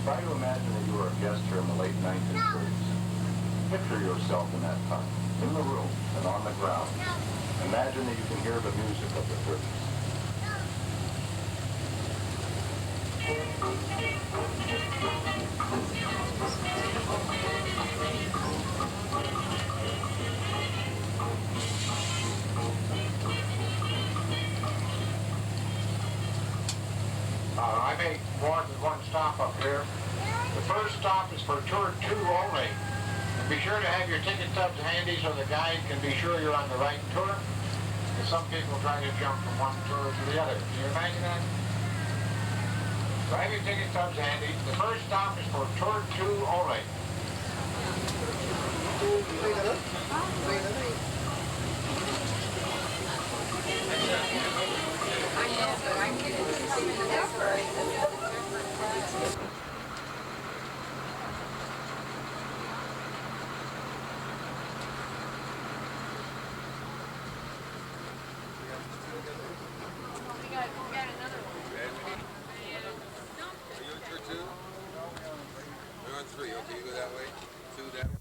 try to imagine that you were a guest here in the late 1930s. Picture yourself in that time, in the room and on the ground. Imagine that you can hear the music of the 30s. I made more than one stop up here. The first stop is for tour 2 only. Be sure to have your ticket stubs handy so the guide can be sure you're on the right tour. Because some people try to jump from one tour to the other. Can you imagine that? So have your ticket stubs handy. The first stop is for Tour 2 only. Are you in tour two? We're on three. Okay, you go that way. Two that way.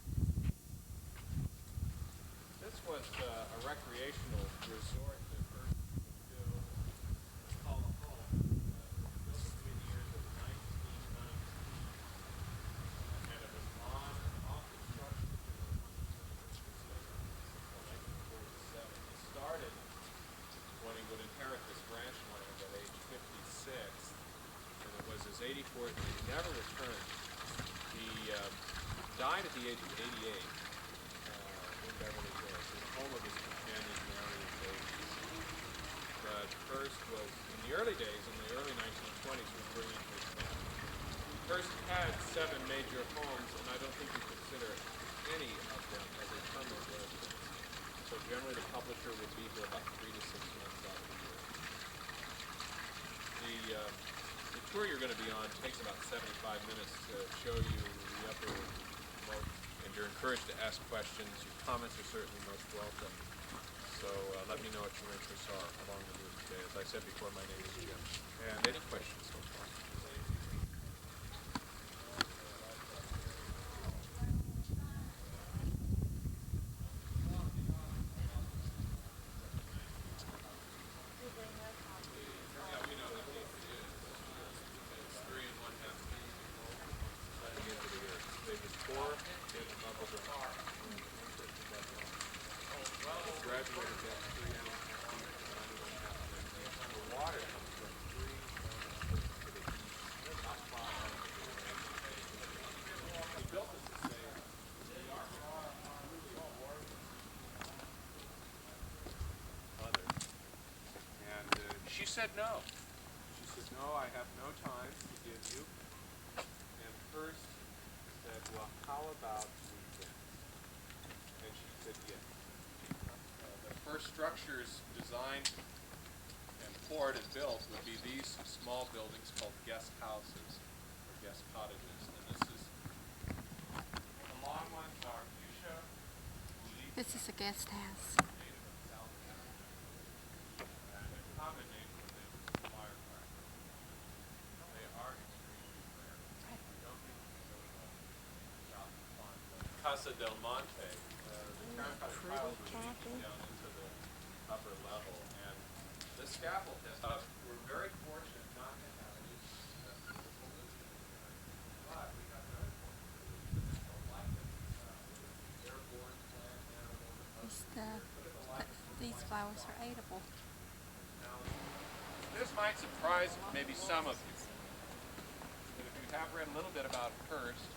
This was a recreational resort that first was built. It's called a home. Built between the years of 1919. And it was off construction until 1947. He started when he would inherit this ranch land at age 56. And it was his 84th, and he never returned. He died at the age of 88 in Beverly Hills, in the home of his companion, Mary and babies. But Hearst was, in the early days, in the early 1920s, was bringing his family. Hearst had 7 major homes, and I don't think you consider any of them as a permanent residence. So generally the publisher would be here about 3 to 6 months out of the year. The tour you're going to be on takes about 75 minutes to show you the upper moat, and you're encouraged to ask questions. Your comments are certainly most welcome. So let me know what your interests are along the route today. As I said before, my name is Jim. And any questions so far? She said no. She said, no, I have no time to give you. And Hearst said, well, how about weekends? And she said, yes. The first structures designed and poured and built would be these small buildings called guest houses or guest cottages. And this is, the long ones are fuchsia. This is a guest house. Casa del Monte, the terracotta tiles were leaking down into the upper level, and this scaffold has, we're very fortunate not to have any pollution here, but we have very fortunate pollution that's like airborne plant animals. These flowers are edible. This might surprise maybe some of you, but if you have read a little bit about Hearst,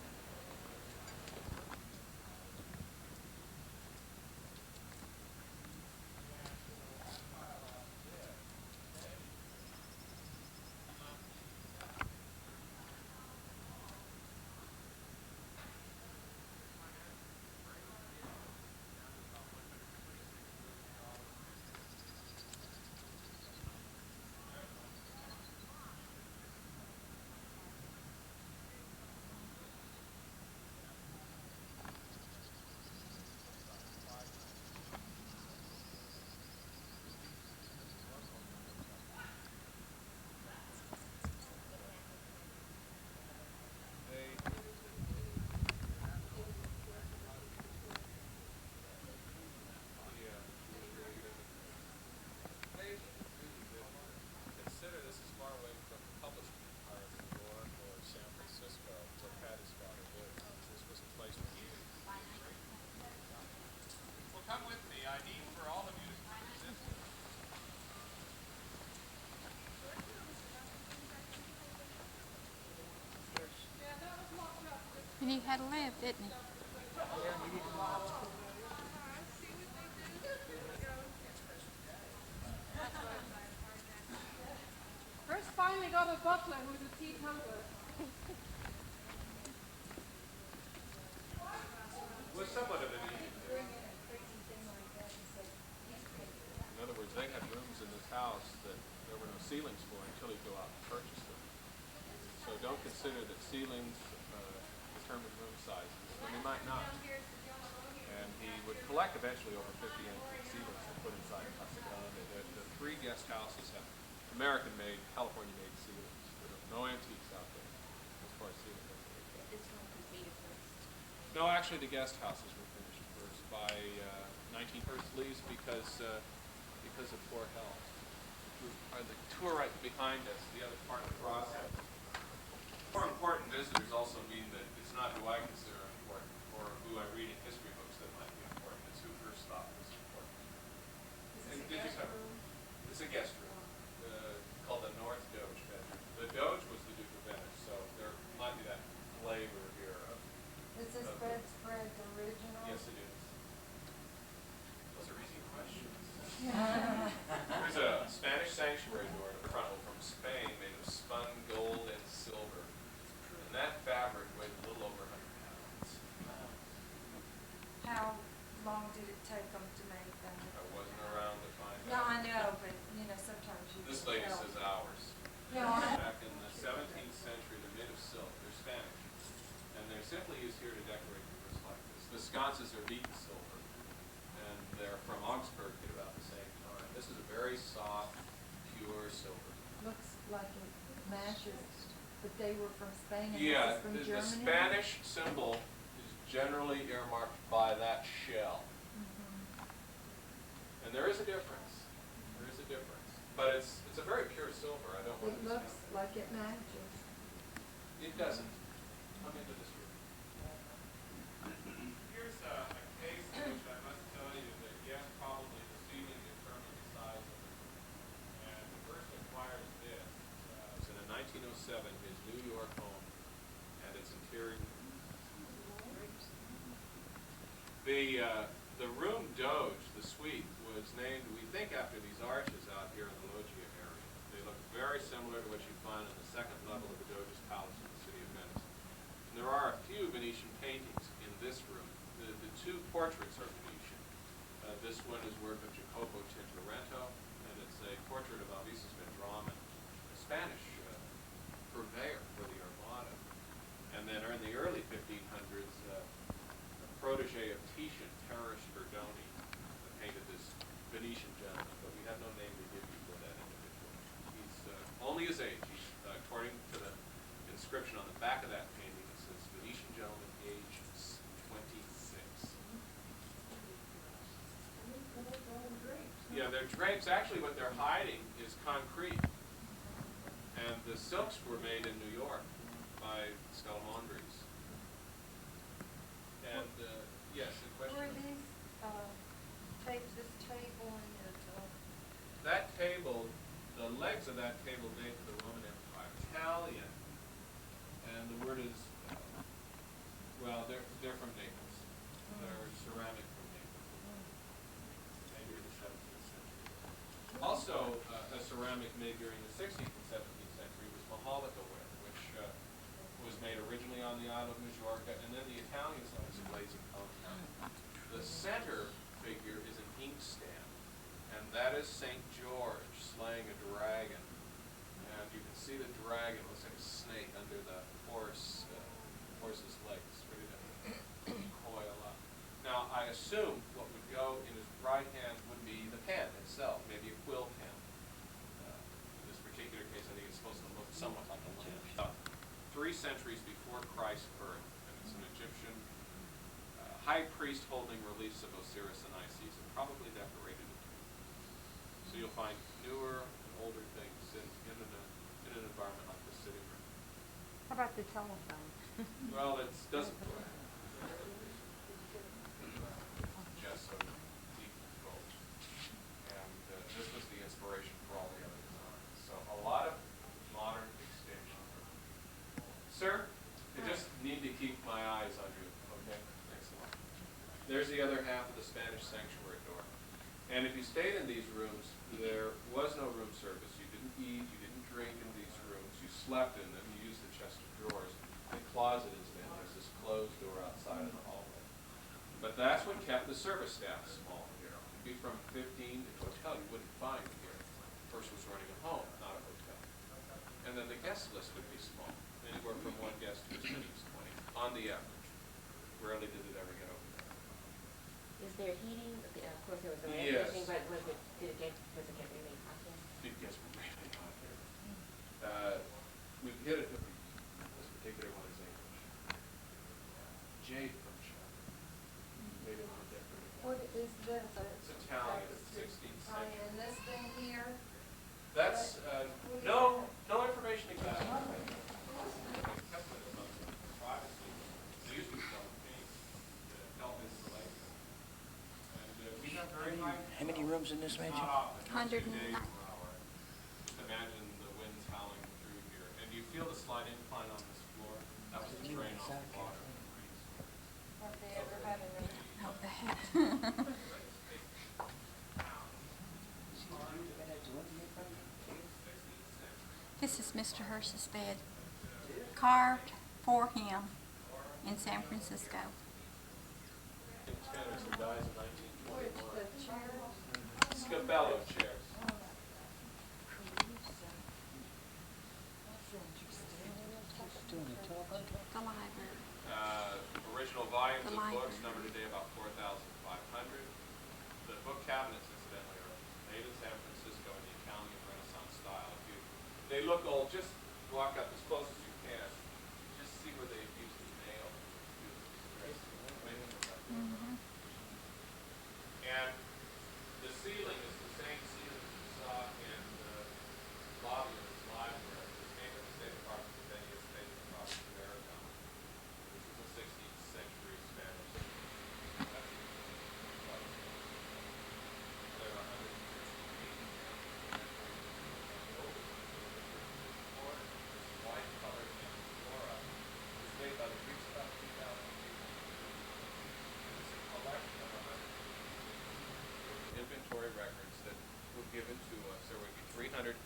He knew how to live, didn't he? First finally got a butler who's a teetotaler. Was somewhat of an easy. In other words, they had rooms in this house that there were no ceilings for until you go out and purchase them. So don't consider that ceilings determine room sizes, and they might not. And he would collect eventually over 50 antique ceilings to put inside the Tuscan. The three guest houses have American-made, California-made ceilings. There are no antiques out there as far as ceilings. This one completed first. No, actually, the guest houses were finished first by 19th leaves because of poor health. The tour right behind us, the other part of the process. More important visitors also mean that it's not who I consider important or who I read in history books that might be important. It's who first thought was important. And did you cover? It's a guest room called the North Doge bedroom. The Doge was the Duke of Venice, so there might be that flavor here of. Is this bedspread original? Yes, it is. Those are easy questions. There's a Spanish sanctuary door to the front from Spain made of spun gold and silver. And that fabric weighed a little over 100 pounds. How long did it take them to make that? I wasn't around to find No, out. I know, but you know, sometimes you This can lady tell. says hours. No, Back in the 17th century, they're made of silk. They're Spanish. And they're simply used here to decorate rooms like this. The sconces are beaten silver. And they're from Augsburg at about the same time. This is a very soft, pure silver. looks like it matches, but they were from Spain and Yeah, this is from the Germany? Spanish symbol is generally earmarked by that shell. And there is a difference. There is a difference. But it's a very pure silver. I don't want It to looks discount like it matches. it. It doesn't. Come into this room. Here's a case in which I must tell you that yes, probably the ceiling determined the size of it. And the person acquires this. It's in a 1907, his New York home, and its interior. The room Doge, the suite, was named, we think, after these arches out here in the Loggia area. They look very similar to what you find on the second level of the Doge's palace in the city of Venice. And there are a few Venetian paintings in this room. The two portraits are Venetian. This one is work of Jacopo Tintoretto, and it's a portrait of Alvisa's Vendrome, a Spanish purveyor for the Armada. And then in the early 1500s, a protege of Titian, Terence Berdoni, painted this Venetian gentleman, but we have no name to give you for that individual. He's only his age. He's, according to the inscription on the back of that painting, it says Venetian gentleman, age 26. Yeah, their drapes, actually what they're hiding is concrete. And the silks were made in New York by Scalamandres. And, yes, the question. Were these this table and That table, the legs of that table date to the Roman Empire. Italian, and the word is, well, they're from Naples. They're ceramic from Naples. Maybe in the 17th century. Also, a ceramic made during the 16th and 17th century was Maholica ware, which was made originally on the Isle of Majorca, and then the Italians thought it was a blazing color. The center figure is an inkstand, and that is St. George slaying a dragon. And you can see the dragon looks like a snake under the horse's legs, ready to coil up. Now, I assume what would go in his right hand would be the pen itself, maybe a quill pen. In this particular case, I think it's supposed to look somewhat like a lamp. 3 centuries before Christ's birth, and it's an Egyptian high priest holding reliefs of Osiris and Isis, and probably decorated it. So you'll find newer and older things in an environment like this sitting room. how about the telephone? Well, it doesn't. Just so deep control. And this was the inspiration for all the other designs. So a lot of modern extension. Sir, I just need to keep my eyes on you. Okay, thanks a lot. There's the other half of the Spanish sanctuary door. And if you stayed in these rooms, there was no room service. You didn't eat, you didn't drink in these slept in them, you used the chest of drawers. The closet is then, there's this closed door outside in the hallway. But that's what kept the service staff small here. It'd be from 15 to hotel, you wouldn't find here. The person was running a home, not a hotel. And then the guest list would be small, anywhere from 1 guest to as many as 20, on the average. Rarely did it ever get over that. Is there heating? Of course there was no air Yes. conditioning, but was it get really hot there? It gets really hot here. We hit it with this particular one is English. Jade from China. Made it on a decorative. What is this? It's Italian, it's 16th century. And this thing here? That's, no information exactly. How many rooms in this mansion? 109. Just imagine the winds howling through here. And you feel the slight incline on this floor? That was the drain off the water. Have they ever had any? Oh, the heck. This is Mr. Hearst's bed, carved for him in San Francisco. Scabello chairs. The library. Original volumes The of books, library. number today about 4,500. The book cabinets, incidentally, are made in San Francisco in the Italian Renaissance style. They look old. Just walk up as close as you can. Just see where they've used the nail. Mm-hmm. And the ceiling is the same ceiling you saw in the lobby of this library. It's named for the State Department of Venice, State Department of Aragon. This is a 16th century Spanish. That's there are 168 white color and flora. It's made by the Greeks about 2,000 people. It's a collection of 100 inventory records that were given to us. There would be 399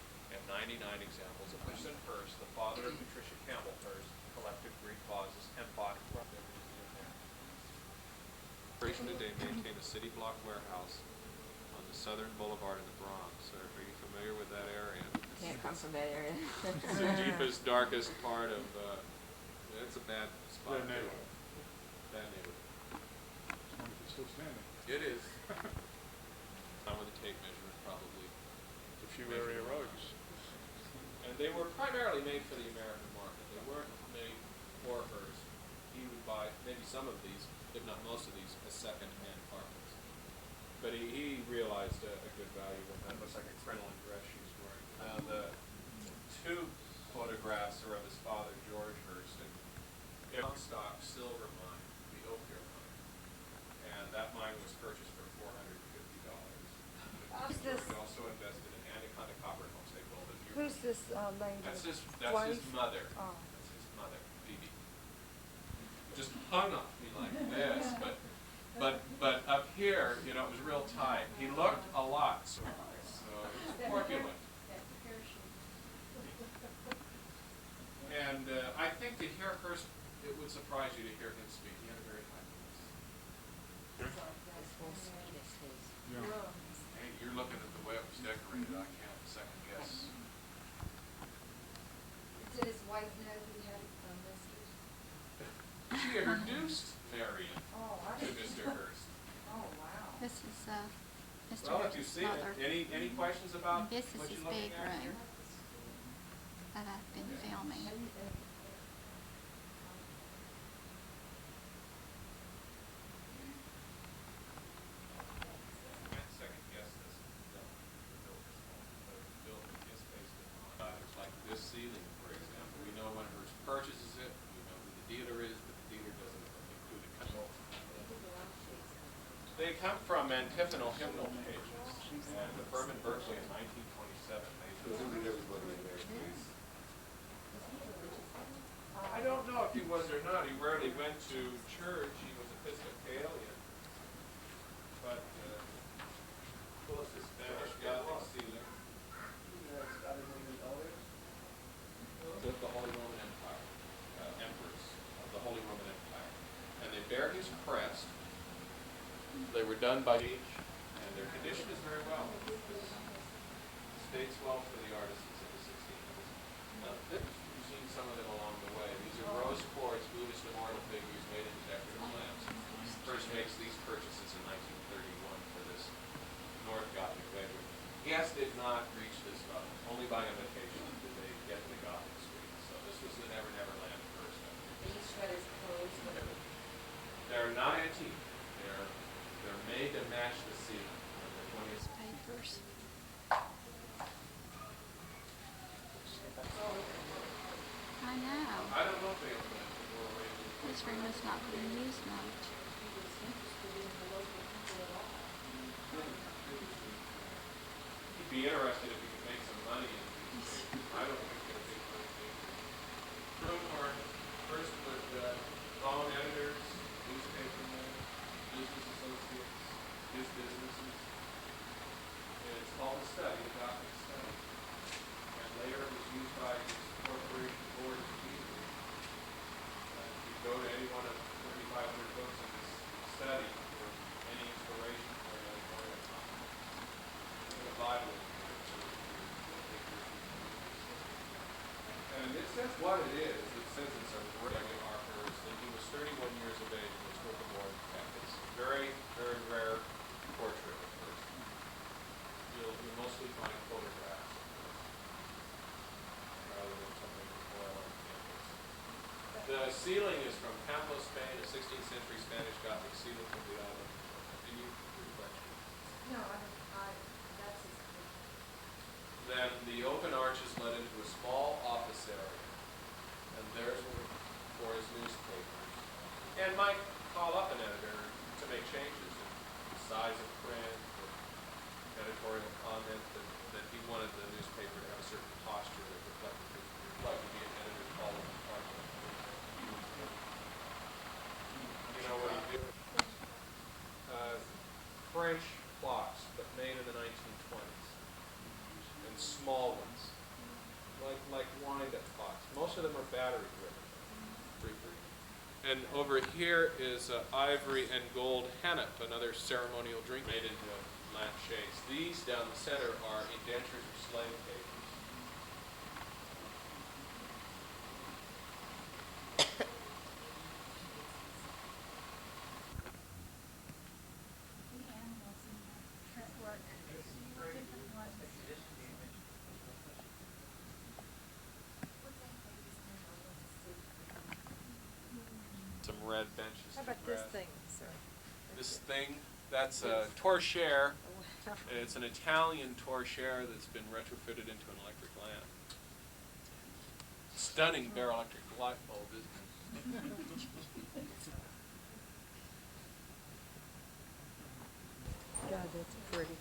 examples of which Hearst, the father of Patricia Campbell Hearst, collected Greek vases and bought from the museum there. Operation today maintained a city block warehouse on the southern boulevard in the Bronx. Are you familiar with that area? Can't come from that area. It's the deepest, darkest part of, it's a bad spot. Bad neighborhood. Bad neighborhood. It's still standing. It is. Not with a tape measure, probably. A few area roads. And they were primarily made for the American market. They weren't made for Hearst. He would buy maybe some of these, if not most of these, as second-hand carpets. But he realized a good value when that looks like a crinoline dress she's wearing. The two photographs are of his father, George Hearst, and stock silver mine, the Ophir mine. And that mine was purchased for $450. Who's this? He also invested in Anaconda Copper Homes. They built it. Who's this lady? That's his Wife? mother. Oh. That's his mother, Phoebe. Just hung on me like this, but up here, you know, it was real tight. He looked a lot, so he was corpulent. And I think to hear Hearst, it would surprise you to hear him speak. He had a very high voice. Yeah. Hey, you're looking at the way it was decorated. I can't second guess. Did his wife know he had misters? She introduced Marion Oh, I to didn't. Mr. Hearst. Oh, wow. This is Mr. Well, if you've Hearst's seen mother. it, any questions about And this is what his you're looking big at here? room that I've been filming. Second guess this. Like this ceiling, for example. We know when Hearst purchases it, we know who the dealer is, but the dealer doesn't include a cut. They come from antiphonal hymnal pages, and the firm in Berkeley in 1927 made them. I don't know if he was or not. He rarely went to church. He was Episcopalian. But, well, it's a Spanish Gothic ceiling. were done by each, and their condition is very well. States well for the artisans of the 1600s. You've seen some of them along the way. These are rose quartz Buddhist immortal figures made into decorative lamps. First makes these purchases in 1931 for this North Gothic bedroom. Guests did not reach this level. Only by invitation did they get to the Gothic suite. So this was the Never Never Land first. These shutters closed. They're not antique. They're made to match the ceiling. Papers. I know. I don't know if they open it before or later. This room has not been used much. You'd be interested if you could make some money in these. I don't think it's going to make money. Room or first with phone editors, newspapermen, business associates, his businesses. And it's called a study, a Gothic study. And later it was used by his corporation board of people. If you go to any one of 3,500 books in this study for any inspiration for an editorial topic. The Bible is and it says what it is. It says it's a regular Hearsts, and he was 31 years of age and was working more than that. It's a very, very rare portrait of Hearst. You'll mostly find photographs of Hearst rather than something oil on canvas. The ceiling is from Campo, Spain, a 16th century Spanish Gothic ceiling from the island. Can you question? No, that's his opinion. Then the open arches led into a small office area, and there's for his newspapers. And might call up an editor to make changes in size of print, or editorial comment that he wanted the newspaper to have a certain posture that reflected his like to be an editor's call on the project. You know what he did? French clocks, but made in the 1920s. And small ones, like wind-up clocks. Most of them are battery-driven. And over here is ivory and gold hennep, another ceremonial drink made into lampshades. These down the center are indentures or slave papers. Some red benches. How about this thing, sir? This thing, that's a torchère. It's an Italian torchère that's been retrofitted into an electric lamp. Stunning bare-electric light bulb, isn't it? God, that's pretty.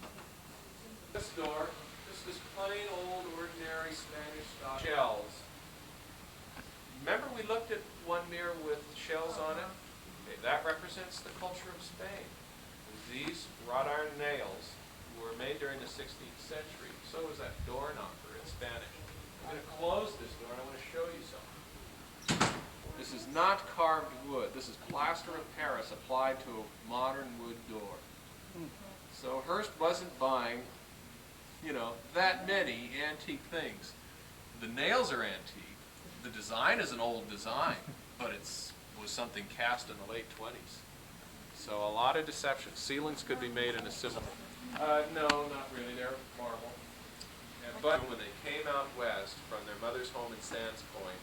This door, this is plain old ordinary Spanish style shells. Remember we looked at one mirror with shells on it? Okay, that represents the culture of Spain. These wrought iron nails were made during the 16th century. So was that door knocker in Spanish. I'm going to close this door and I want to show you something. This is not carved wood. This is plaster of Paris applied to a modern wood door. So Hearst wasn't buying, that many antique things. The nails are antique. The design is an old design, but it was something cast in the late 20s. So a lot of deception. Ceilings could be made in a similar. No, not really. They're marble. But when they came out west from their mother's home in Sands Point,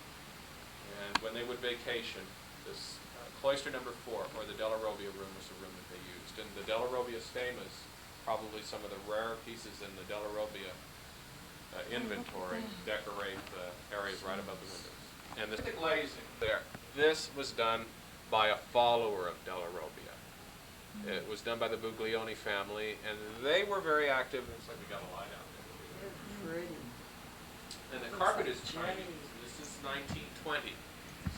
and when they would vacation, this cloister number 4, or the Della Robbia room, was the room that they used. And the Della Robbia stamas, probably some of the rare pieces in the Della Robbia inventory, decorate the areas right above the windows. And the glazing there, this was done by a follower of Della Robbia. It was done by the Buglioni family, and they were very active. Looks like we got a light out there. They're pretty. And the carpet is Chinese. This is 1920.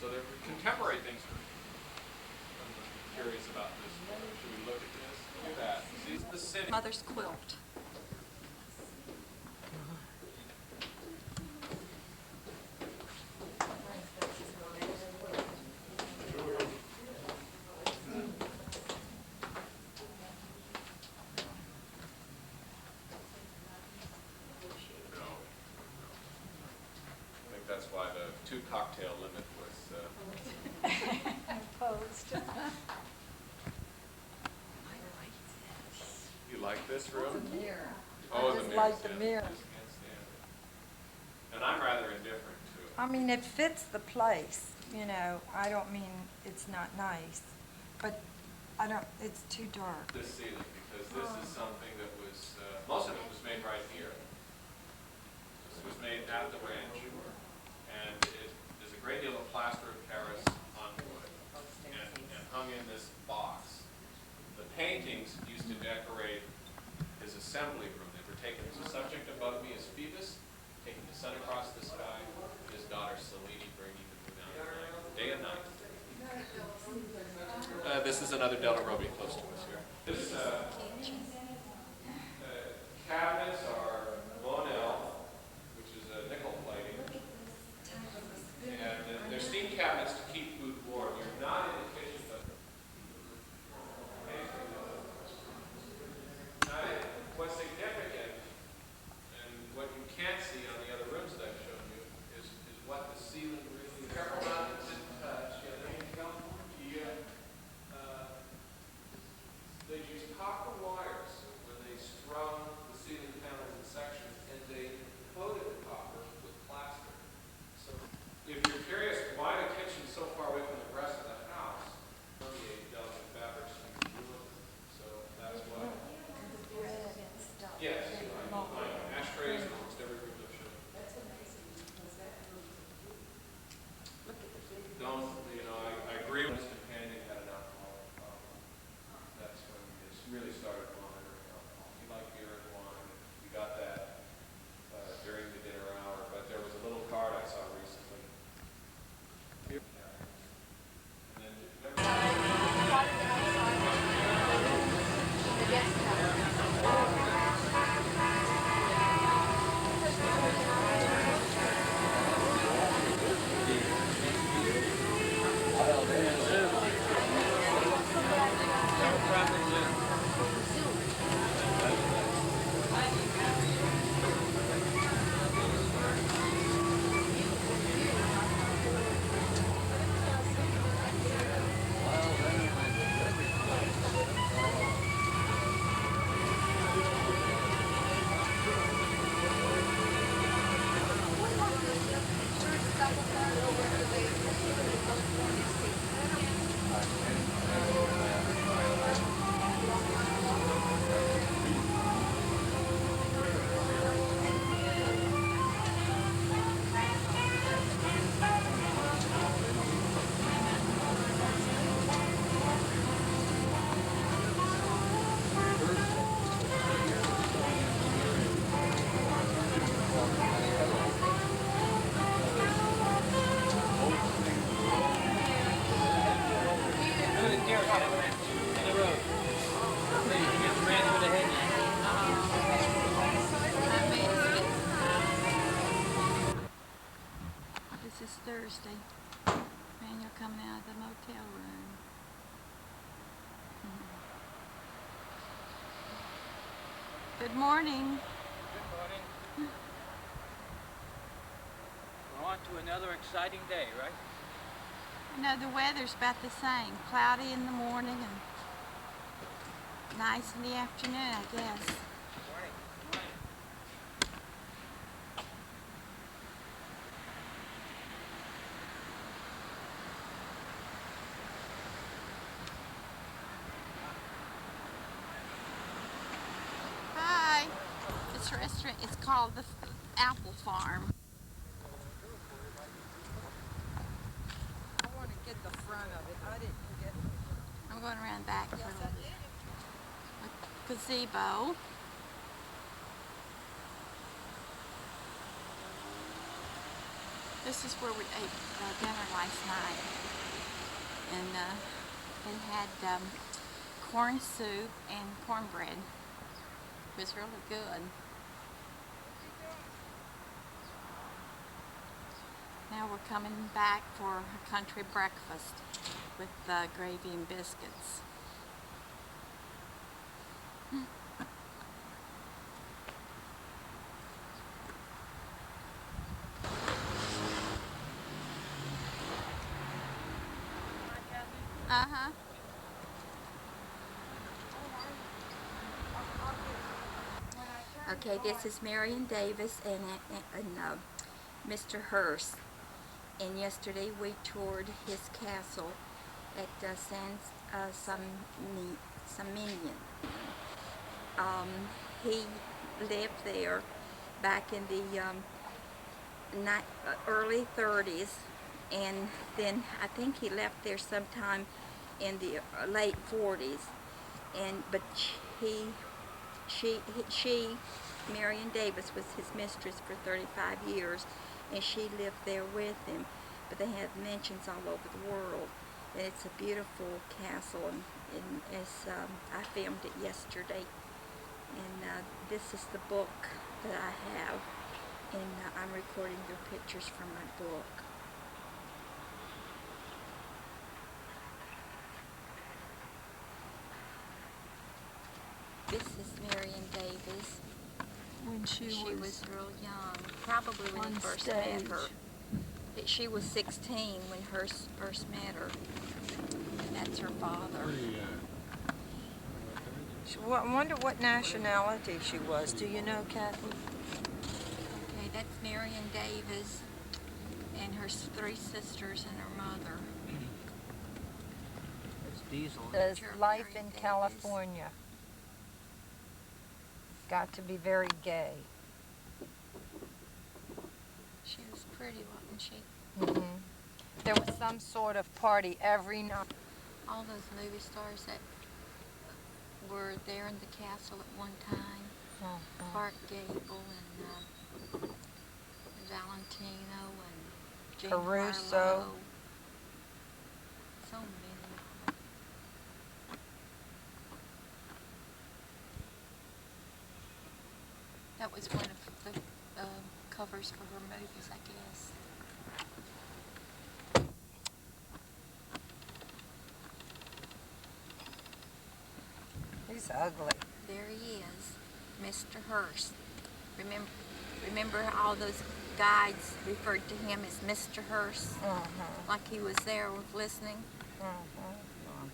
So they're contemporary things. I'm curious about this. Should we look at this? Look at that. See the city. Mother's quilt. why the 2 cocktail limit was Imposed. You like this room? The mirror. Oh, I the just mirror. like the Yes, mirror. I just can't stand it. And I'm rather indifferent to it. I mean, it fits the place, you know. I don't mean it's not nice, but I don't, it's too dark. This ceiling, because this is something that was, most of it was made right here. This was made at the ranch, and there's a great deal of plaster of Paris on wood, and hung in this box. The paintings used to decorate his assembly room. They were taken. The subject above me is Phoebus, taking the sun across the sky, and his daughter Selene bringing the moon out at night, day and night. This is another Delta Roby close to us here. This cabinets are Monel, which is a nickel plating, and they're steam cabinets to keep food warm. You're not in the kitchen, but what's significant and what you can't see on the other rooms that I've shown you is what the ceiling really is. Careful not to touch. Yeah, there you go. They use copper wires when they strung the ceiling panels in sections, and they coated the copper with plaster. So if you're curious why the kitchen's so far away from the rest of the house, permeate delicate fabrics and ruin them. So that's why. Yes, ashtrays in almost every room I've shown. Don't, I agree with this companion had an alcoholic problem. That's when we really started monitoring alcohol. He liked beer and wine. We got that during the dinner hour, but there was a little card I saw recently. And then, This is Thursday. Manuel coming out of the motel room. Good morning. Good morning. We're on to another exciting day, right? The weather's about the same. Cloudy in the morning and nice in the afternoon, I guess. Hi. This restaurant is called the Apple Farm. I want to get the front of it. I didn't get it. I'm going around back for a little bit. A gazebo. This is where we ate dinner last night. And they had corn soup and cornbread. It was really good. Now we're coming back for a country breakfast with gravy and biscuits. Uh-huh. Okay, this is Marion Davis and Mr. Hearst. And yesterday we toured his castle at Saminian. He lived there back in the early 30s, and then I think he left there sometime in the late 40s. But she, Marion Davis, was his mistress for 35 years, and she lived there with him. But they have mansions all over the world, and it's a beautiful castle. And I filmed it yesterday, and this is the book that I have, and I'm recording your pictures from my book. This is Marion Davis When she was real young, probably when he first met her. She was 16 when Hearst first met her. That's her father. I wonder what nationality she was. Do you know, Kathy? Okay, that's Marion Davis and her 3 sisters and her mother. It's Diesel. There's life in California. Got to be very gay. She was pretty, wasn't she? Mm-hmm. There was some sort of party every night. All those movie stars that were there in the castle at one time. Clark Gable and Valentino and Jean Caruso. Harlow. So many. That was one of the covers for her movies, I guess. He's ugly. There he is, Mr. Hearst. Remember all those guides referred to him as Mr. Hearst? Like he was there listening?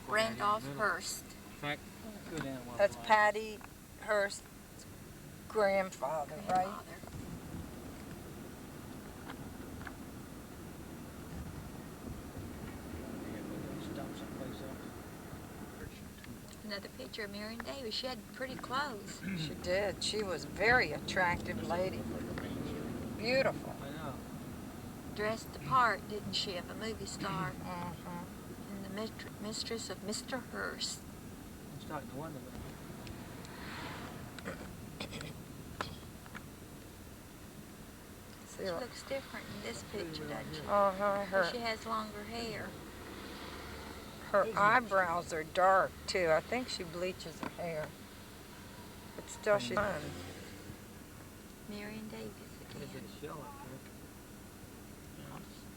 Randolph Hearst. That's Patty Hearst's grandfather, right? Another picture of Marion Davis. She had pretty clothes. She did. She was a very attractive lady. Beautiful. I know. Dressed the part, didn't she, of a movie star? And the mistress of Mr. Hearst. I'm starting to wonder. She looks different in this picture, doesn't she? Her, She has longer hair. her eyebrows are dark, too. I think she bleaches her hair. But still, she's fun. Marion Davis again. There's a show up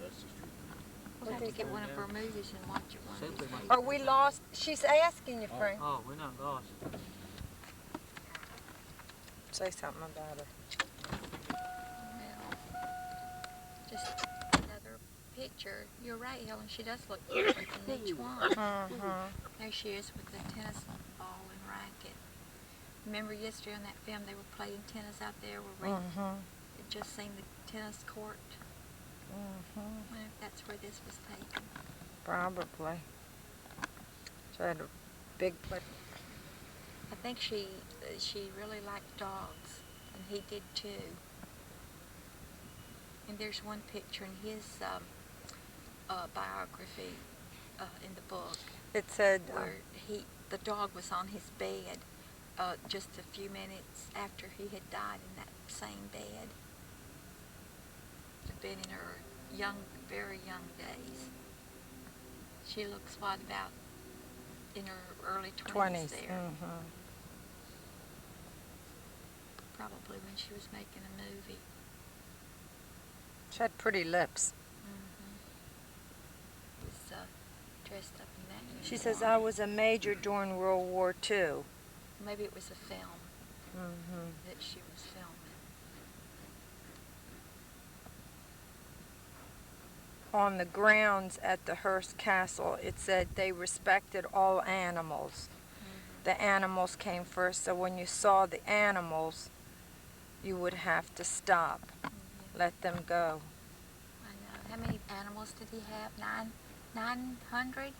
there. We'll have to get one of her movies and watch it one of these days. Are we lost? She's asking you, Frank. Oh, we're not lost. Say something about her. Well, just another picture. You're right, Helen. She does look different in each one. There she is with the tennis ball and racket. Remember yesterday on that film they were playing tennis out there where we had just seen the tennis court? I wonder if that's where this was taken. Probably. She had a big place. I think she really liked dogs, and he did too. And there's one picture in his biography in the book. It said where the dog was on his bed just a few minutes after he had died in that same bed. Had been in her very young days. She looks what, about in her early 20s there. Probably when she was making a movie. She had pretty lips. Was dressed up in that uniform. She says, I was a major during World War II. Maybe it was a film that she was filming. on the grounds at the Hearst Castle, it said they respected all animals. The animals came first, so when you saw the animals, you would have to stop, let them go. I know. How many animals did he have? 900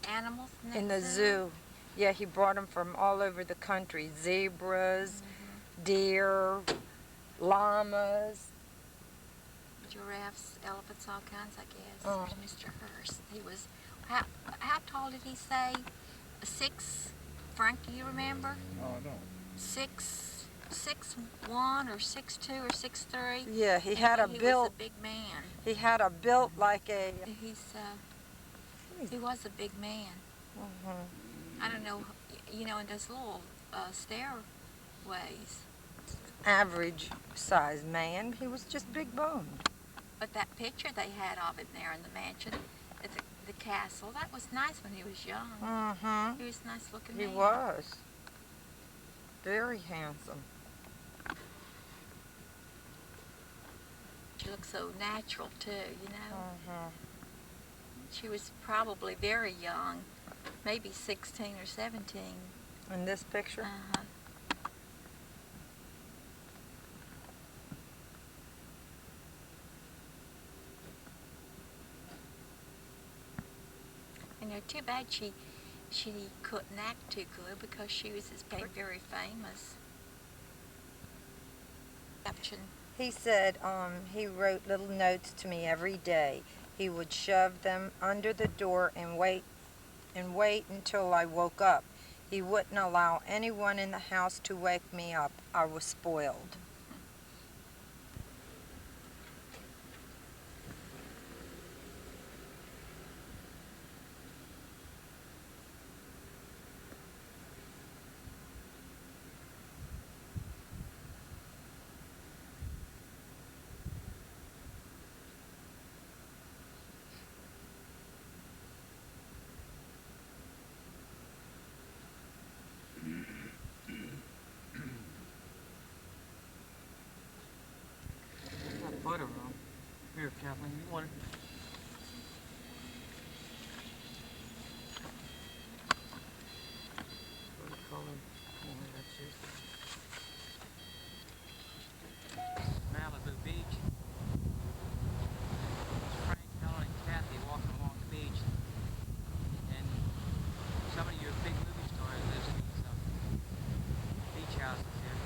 animals In the zoo. Yeah, he brought them from all over the country. Zebras, deer, llamas. Giraffes, elephants, all kinds, I guess. There's Mr. Hearst. He was, how tall did he say? 6, Frank, do you remember? Oh, I don't. 6'1" or 6'2" or 6'3"? Yeah, he had a build. He was a big man. He had a built like a... He was a big man. I don't know, you know, in those little stairways. Average sized man. He was just big boned. But that picture they had of him there in the mansion, at the castle, that was nice when he was young. He was a nice looking man. He was. Very handsome. She looked so natural too, you know. She was probably very young, maybe 16 or 17. In this picture? And they're too bad she couldn't act too good because she was very famous. He said he wrote little notes to me every day. He would shove them under the door and wait until I woke up. He wouldn't allow anyone in the house to wake me up. I was spoiled. Butter room. Here, Kathleen, you want it? Butter color. Oh, that's it. Malibu Beach. Frank, Helen, and Kathy walking along the beach. And some of your big movie stars live in these beach houses here.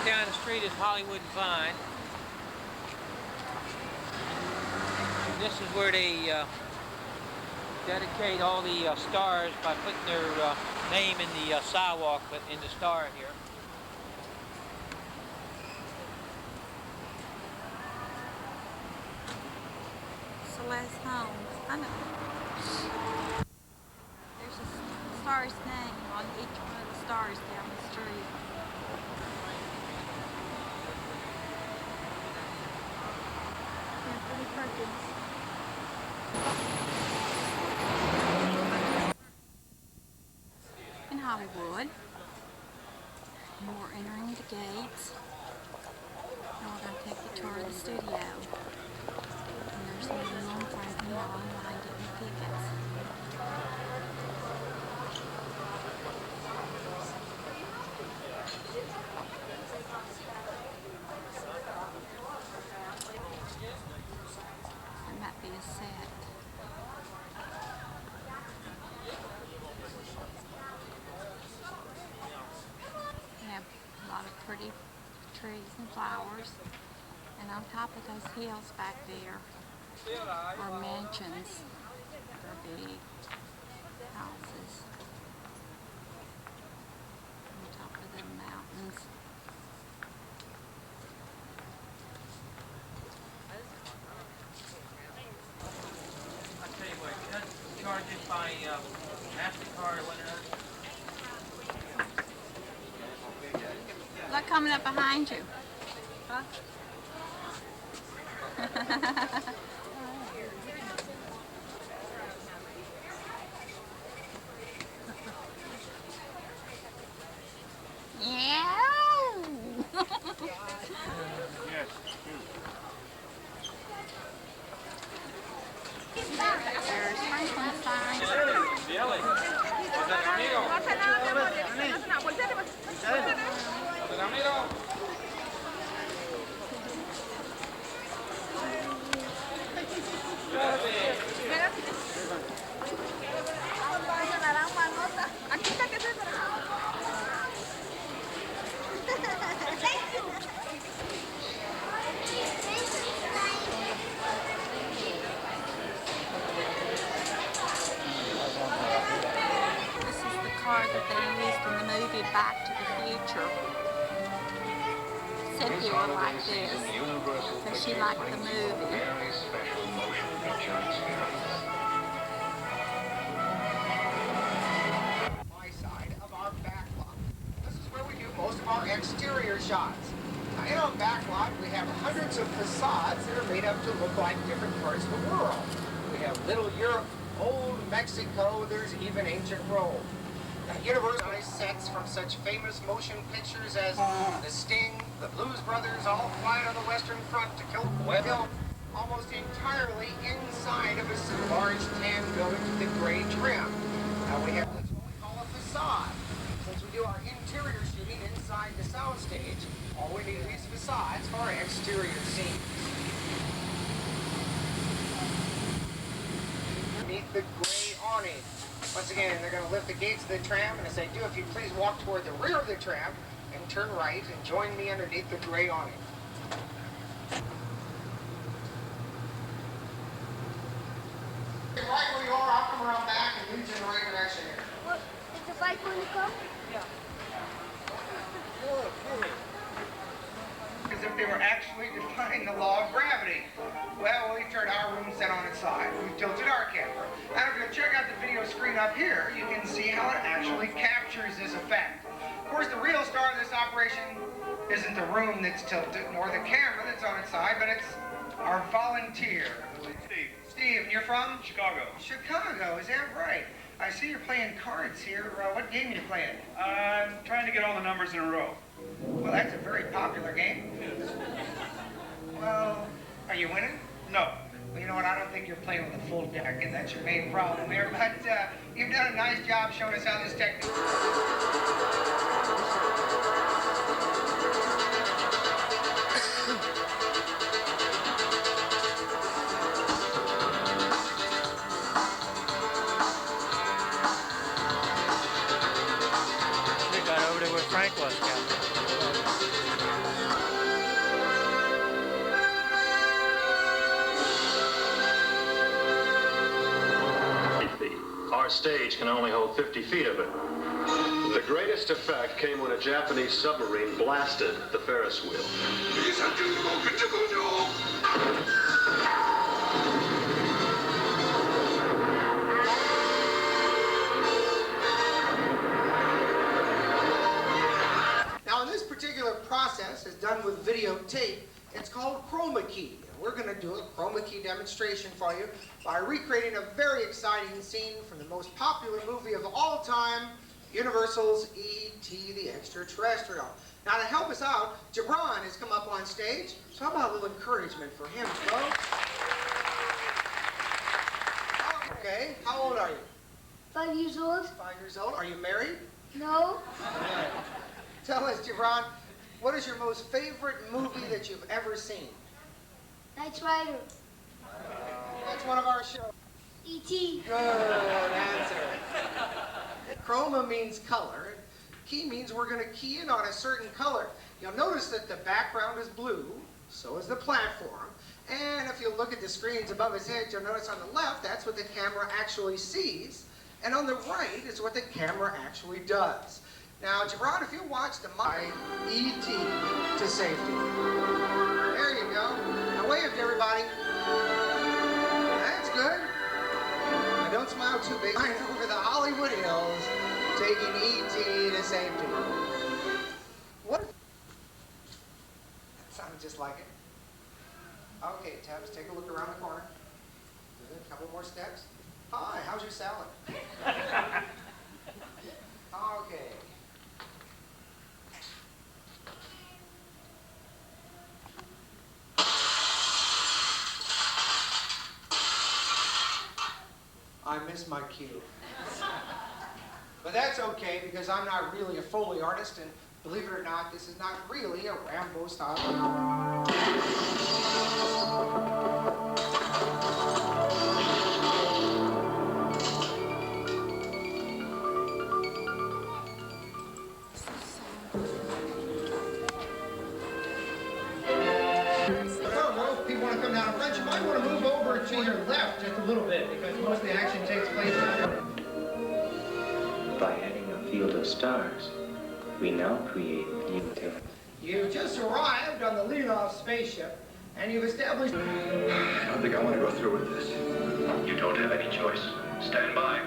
Right down the street is Hollywood and Vine. And this is where they dedicate all the stars by putting their name in the sidewalk, but in the star here. Celeste Holmes. I know. There's a star's name on each one of the stars down the street. Anthony Perkins. In Hollywood. And we're entering the gates. And we're going to take a tour of the studio. And there's a little room for me all in line getting tickets. There might be a set. We have a lot of pretty trees and flowers. And on top of those hills back there are mansions. They're big houses on top of the mountains. I'll tell you what, you don't charge it by MasterCard or whatever. Look coming up behind you. Huh? Yeah. Yes. There's Frankenstein. Billy. This is the car that they used in the movie Back to the Future. Cynthia would like this, because she liked the movie. My side of our back lot. This is where we do most of our exterior shots. Now, in our back lot, we have hundreds of facades that are made up to look like different parts of the world. We have Little Europe, Old Mexico, there's even ancient Rome. Universal sets from such famous motion pictures as The Sting, The Blues Brothers, all flying on the Western Front to kill the film, almost entirely inside of a large tan building with a gray trim. Now we have what we call a facade. Since we do our interior shooting inside the soundstage, all we need are these facades for our exterior scenes. Beneath the gray awning. Once again, they're going to lift the gates of the tram, and as they do, if you please walk toward the rear of the tram and turn right and join me underneath the gray awning. Right where you are, I'll come around back and lead you in the right direction here. Well, is the bike going to come? Yeah. As if they were actually defying the law of gravity. Well, we turned our room set on its side. We tilted our camera. Now, if you check out the video screen up here, you can see how it actually captures this effect. Of course, the real star of this operation isn't the room that's tilted, nor the camera that's on its side, but it's our volunteer. Steve. Steve, and you're from? Chicago. Chicago, is that right? I see you're playing cards here. What game are you playing? I'm trying to get all the numbers in a row. Well, that's a very popular game. Well, are you winning? No. Well, you know what? I don't think you're playing with a full deck, and that's your main problem here. But you've done a nice job showing us how this technique. We got over there where Frank was, Captain. Our stage can only hold 50 feet of it. The greatest effect came when a Japanese submarine blasted the Ferris wheel. Now, this particular process is done with videotape. It's called chroma key. And we're going to do a chroma key demonstration for you by recreating a very exciting scene from the most popular movie of all time, Universal's E.T. the Extraterrestrial. Now, to help us out, Gibran has come up on stage. So how about a little encouragement for him, folks? Okay, how old are you? 5 years old. 5 years old. Are you married? No. Tell us, Gibran, what is your most favorite movie that you've ever seen? Knight Rider. That's one of our shows. E.T. Good answer. Chroma means color. Key means we're going to key in on a certain color. You'll notice that the background is blue, so is the platform. And if you look at the screens above his head, you'll notice on the left, that's what the camera actually sees. And on the right is what the camera actually does. Now, Gibran, if you watch the E.T. to safety. There you go. Now wave to everybody. That's good. Now don't smile too big. Flying over the Hollywood Hills, taking E.T. to safety. What? That sounded just like it. Okay, Tubbs, take a look around the corner. A couple more steps. Hi, how's your salad? Okay. I missed my cue. But that's okay, because I'm not really a Foley artist, and believe it or not, this is not really a Rambo style. People want to come down front, you might want to move over to your left just a little bit, because most of the action takes place down. By adding a field of stars, we now create the utility. You've just arrived on the lead-off spaceship, and you've established... I don't think I want to go through with this. You don't have any choice. Stand by.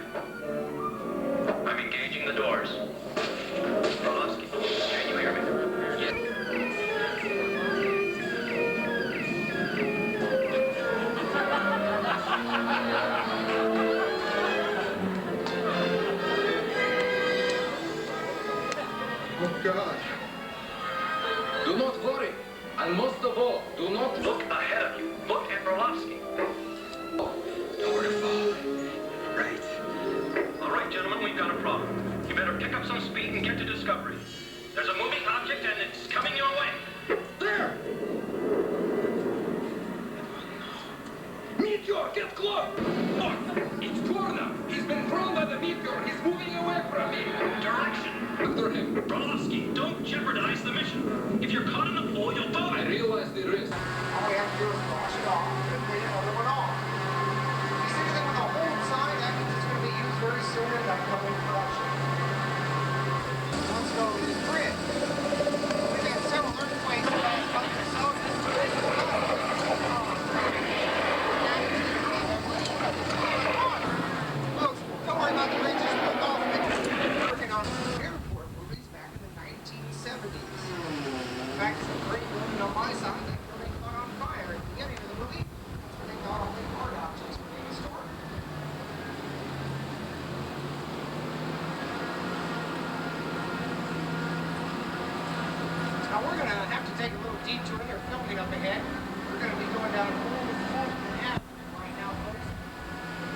I'm engaging the doors. Brolowski, can you hear me? Yes. Oh, God. Do not worry. And most of all, do not look ahead of you. Look at Brolowski. Nowhere to fall. Right. All right, gentlemen, we've got a problem. You better pick up some speed and get to Discovery. There's a moving object, and it's coming your way. There! Meteor, get close! Look, it's Corner. He's been thrown by the meteor. He's moving away from me. Direction. After him. Brolowski, don't jeopardize the mission. If you're caught in the floor, you'll die. I realize the risk. All we have to do is wash it off and clean another one off. If you see anything with a hold sign, that means it's going to be used very soon in upcoming production. Let's go to the grid. We've had several earthquakes in the last month or so. Folks, don't worry about the bridges. We'll go working on airport movies back in the 1970s. In fact, it's a great building on my side that building caught on fire at the beginning of the movie. And they got all the hard objects were being stored. Now we're going to have to take a little detour. They're filming up ahead. We're going to be going down Old Fulton Avenue right now, folks.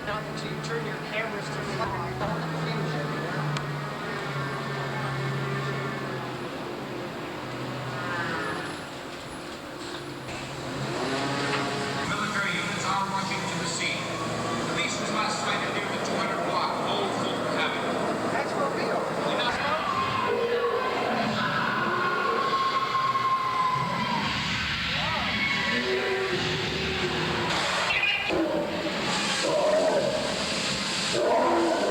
Now that you turn your cameras to the left, you don't confuse everywhere. Military units are rushing to the scene. Police was last sighted near the 200 block Old Fulton Avenue. That's for real. Oh!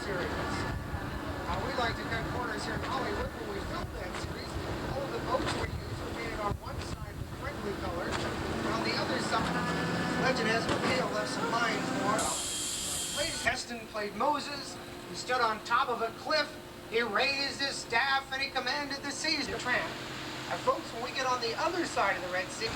series. We like to cut corners here in Hollywood when we filmed that series. All of the boats we used were painted on one side with friendly colors, and on the other side, legend has Hale left some lines for us. Heston played Moses. He stood on top of a cliff. He raised his staff and he commanded the seas to tramp. And folks, when we get on the other side of the Red Sea,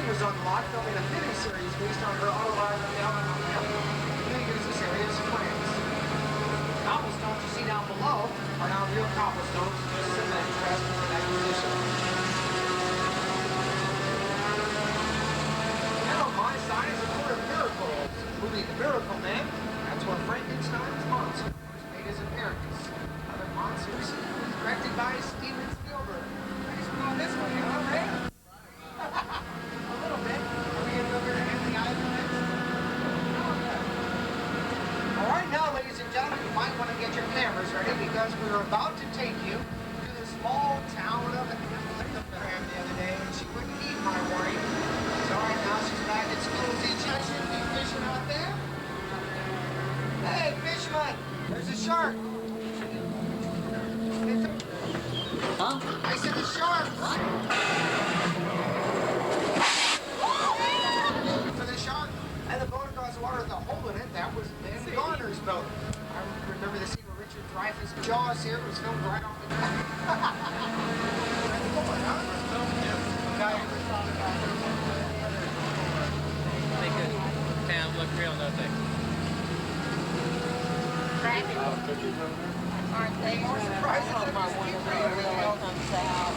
was unlocked, filming a mini-series based on her autobiography. Here's this area is France. Cobblestones you see down below are now real cobblestones, just cement pressed into that position. And on my side is a court of miracles. Movie The Miracle Man. That's where Frankenstein's monster first made his appearance. Other monsters directed by Steven Spielberg. Thanks for going this way, huh, Ray? A little bit. Are we going to go over to Anthony Island next? All right, now, ladies and gentlemen, you might want to get your cameras ready because we're about to take you to the small town of Linda the other day, and she wouldn't heed my warning. So right now she's back at school teaching. You fishing out there? Hey, fisherman, there's a shark. Huh? I said a shark. For the shark and the boat across the water with a hole in it, that was Ben Garner's boat. I remember the scene where Richard Dreyfuss' Jaws here was filmed right off the top. Make a town look real, don't they? Aren't they more surprised on my one comes out?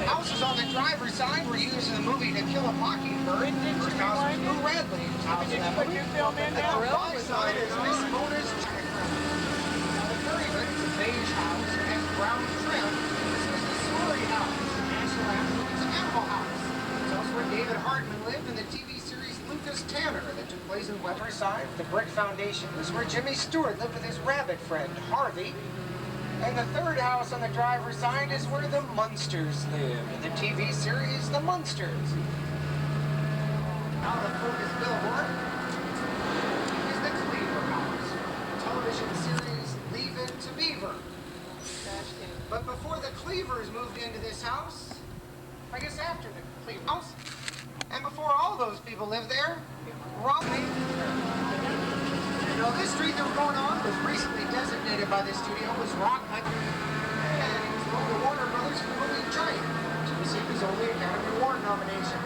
Houses on the driver's side were used in the movie To Kill a Mockingbird. First house was Lou Radley's house in that movie. And the wrong side is Miss Mona's China. The Ferryman is a beige house and has brown trim. This is the Story House, National Lampoon's Animal House. It's also where David Hartman lived in the TV series Lucas Tanner that took place in Weatherside. The Brick Foundation is where Jimmy Stewart lived with his rabbit friend, Harvey. And the third house on the driver's side is where the Munsters live in the TV series The Munsters. Now the focus billboard is the Cleaver House, television series Leave It to Beaver. But before the Cleavers moved into this house, I guess after the Cleaver House, and before all those people lived there, Romney. You know, this street that we're going on was recently designated by the studio as Rock Country, and it was one of the Warner Brothers for the movie Giant, to receive his only Academy Award nomination.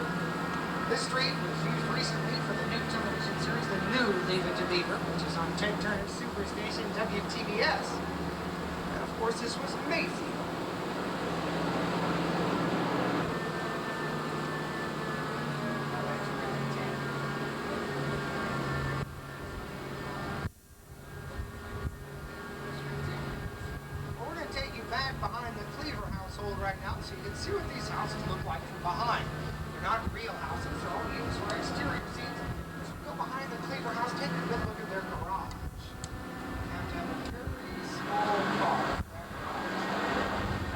This street was used recently for the new television series, The New Leave It to Beaver, which is on Ted Turner's superstation WTBS. And of course, this was Mayfield. Right now, so you can see what these houses look like from behind. They're not real houses, they're all used for exterior scenes. So go behind the Cleaver house, take a good look at their garage. You have to have a very small car.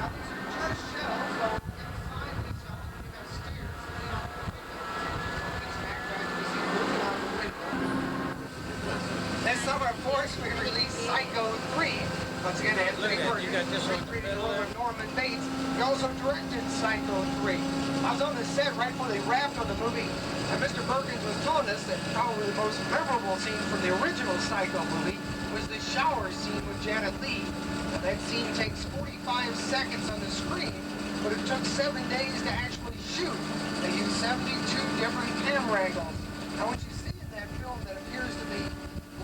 Now these are just shells, so inside these shells we have stairs. So they are these backgrounds we see moving out the window. This summer, of course, we released Psycho 3. Once again, Anthony Burke. You got this one in the middle there? Norman Bates. He also directed Psycho 3. I was on the set right before they wrapped on the movie, and Mr. Perkins was telling us that probably the most memorable scene from the original Psycho movie was the shower scene with Janet Leigh. Now, that scene takes 45 seconds on the screen, but it took 7 days to actually shoot. They used 72 different camera angles. Now, what you see in that film film that appears to be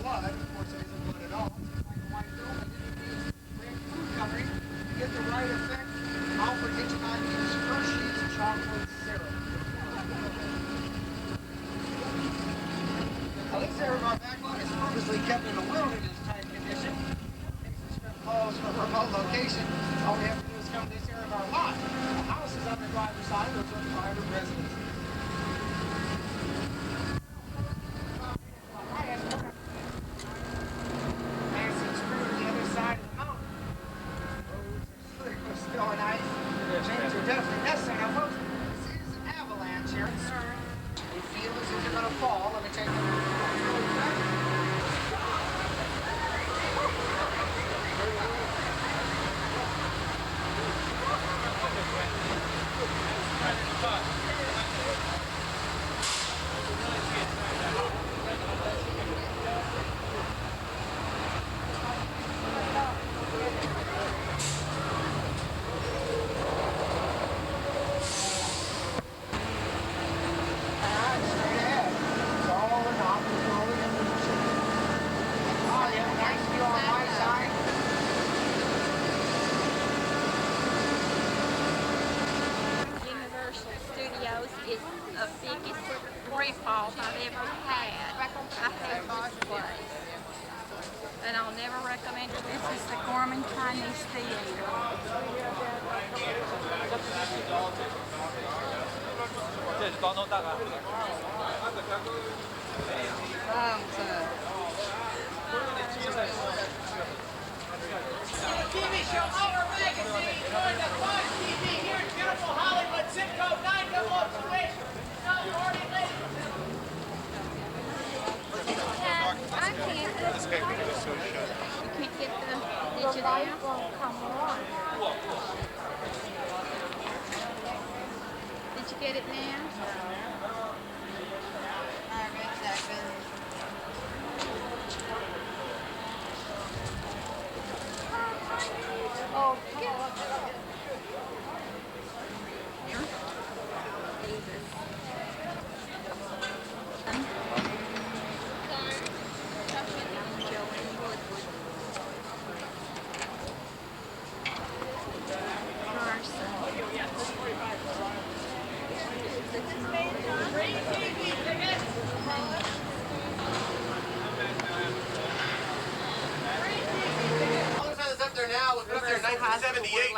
blood. Of course, it isn't blood at all. It's just like a white film. And then you use red food coloring to get the right effect. Alfred Hitchcock used Hershey's chocolate syrup. Now, this area of our backlot is purposely kept in a wilderness type condition. Makes the strip calls for remote location. All we have to do is come to this area of our lot. The house is on the driver's side. Those are private residences. Is the biggest rip-off I've ever had. I hate this place. And I'll never recommend it. This is the Gorman Chinese Theater. TV show Our Magazine, doing the Fox TV here in beautiful Hollywood, zip code 90028. I can't. This guy can just so shut. You can't get the digital. Did you get it now? Oh,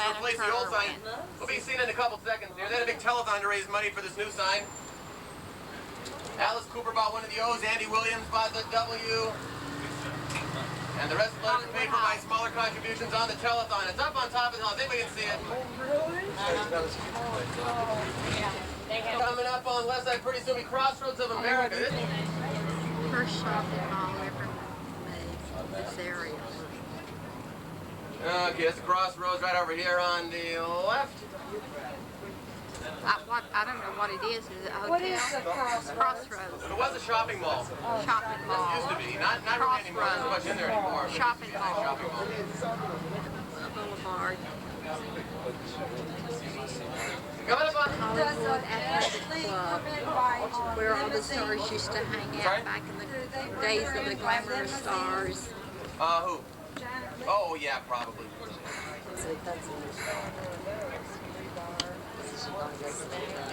to replace the old sign. We'll be seen in a couple seconds here. They had a big telethon to raise money for this new sign. Alice Cooper bought one of the O's, Andy Williams bought the W, and the rest of us paid for my smaller contributions on the telethon. It's up on top of the hill. I think we can see it. Coming up on West Side, pretty soon be Crossroads of America. First shopping mall ever made this area. Okay, it's the Crossroads right over here on the left. I don't know what it is. Is it a hotel? What is the Crossroads? It was a shopping mall. Shopping mall. It used to be. Not really anymore. There's so much in there anymore. Shopping mall. Shopping mall. Boulevard. Coming up on Hollywood Athletic Club, where all the stars used to hang out back in the days of the glamorous stars. Who? Oh, yeah, probably.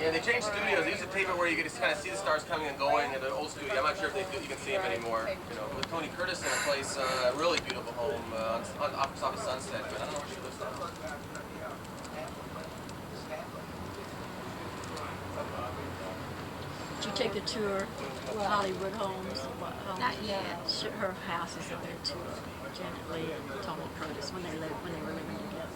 Yeah, they changed studios. They used to tape it where you could just kind of see the stars coming and going at the old studio. I'm not sure if you can see them anymore. You know, with Tony Curtis in a place, a really beautiful home off of Sunset, but I don't know where she lives now. Did you take a tour of Hollywood Homes? Not yet. Her house is in there too. Janet Leigh and Tony Curtis when they were living together.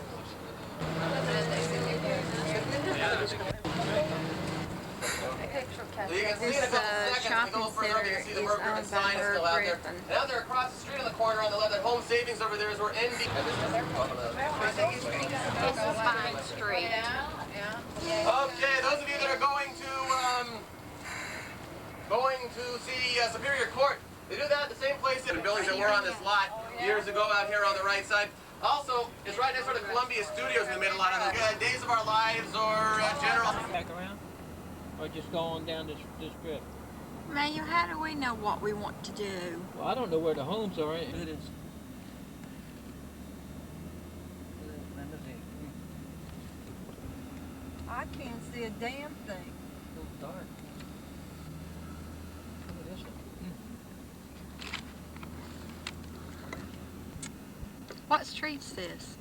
So you can see in a couple seconds, we go further up, you can see the Burger sign is still out there. And out there across the street on the corner on the left, that Home Savings over there is where NB. This is Vine Street. Okay, those of you that are going to see Superior Court, they do that at the same place in buildings that were on this lot years ago out here on the right side. Also, it's right next to the Columbia Studios. We made a lot of those. Days of Our Lives or General. Back around? Or just go on down this strip? Mayor, how do we know what we want to do? Well, I don't know where the homes are. It is. I can't see a damn thing. A little dark. Look at this one. What street's this?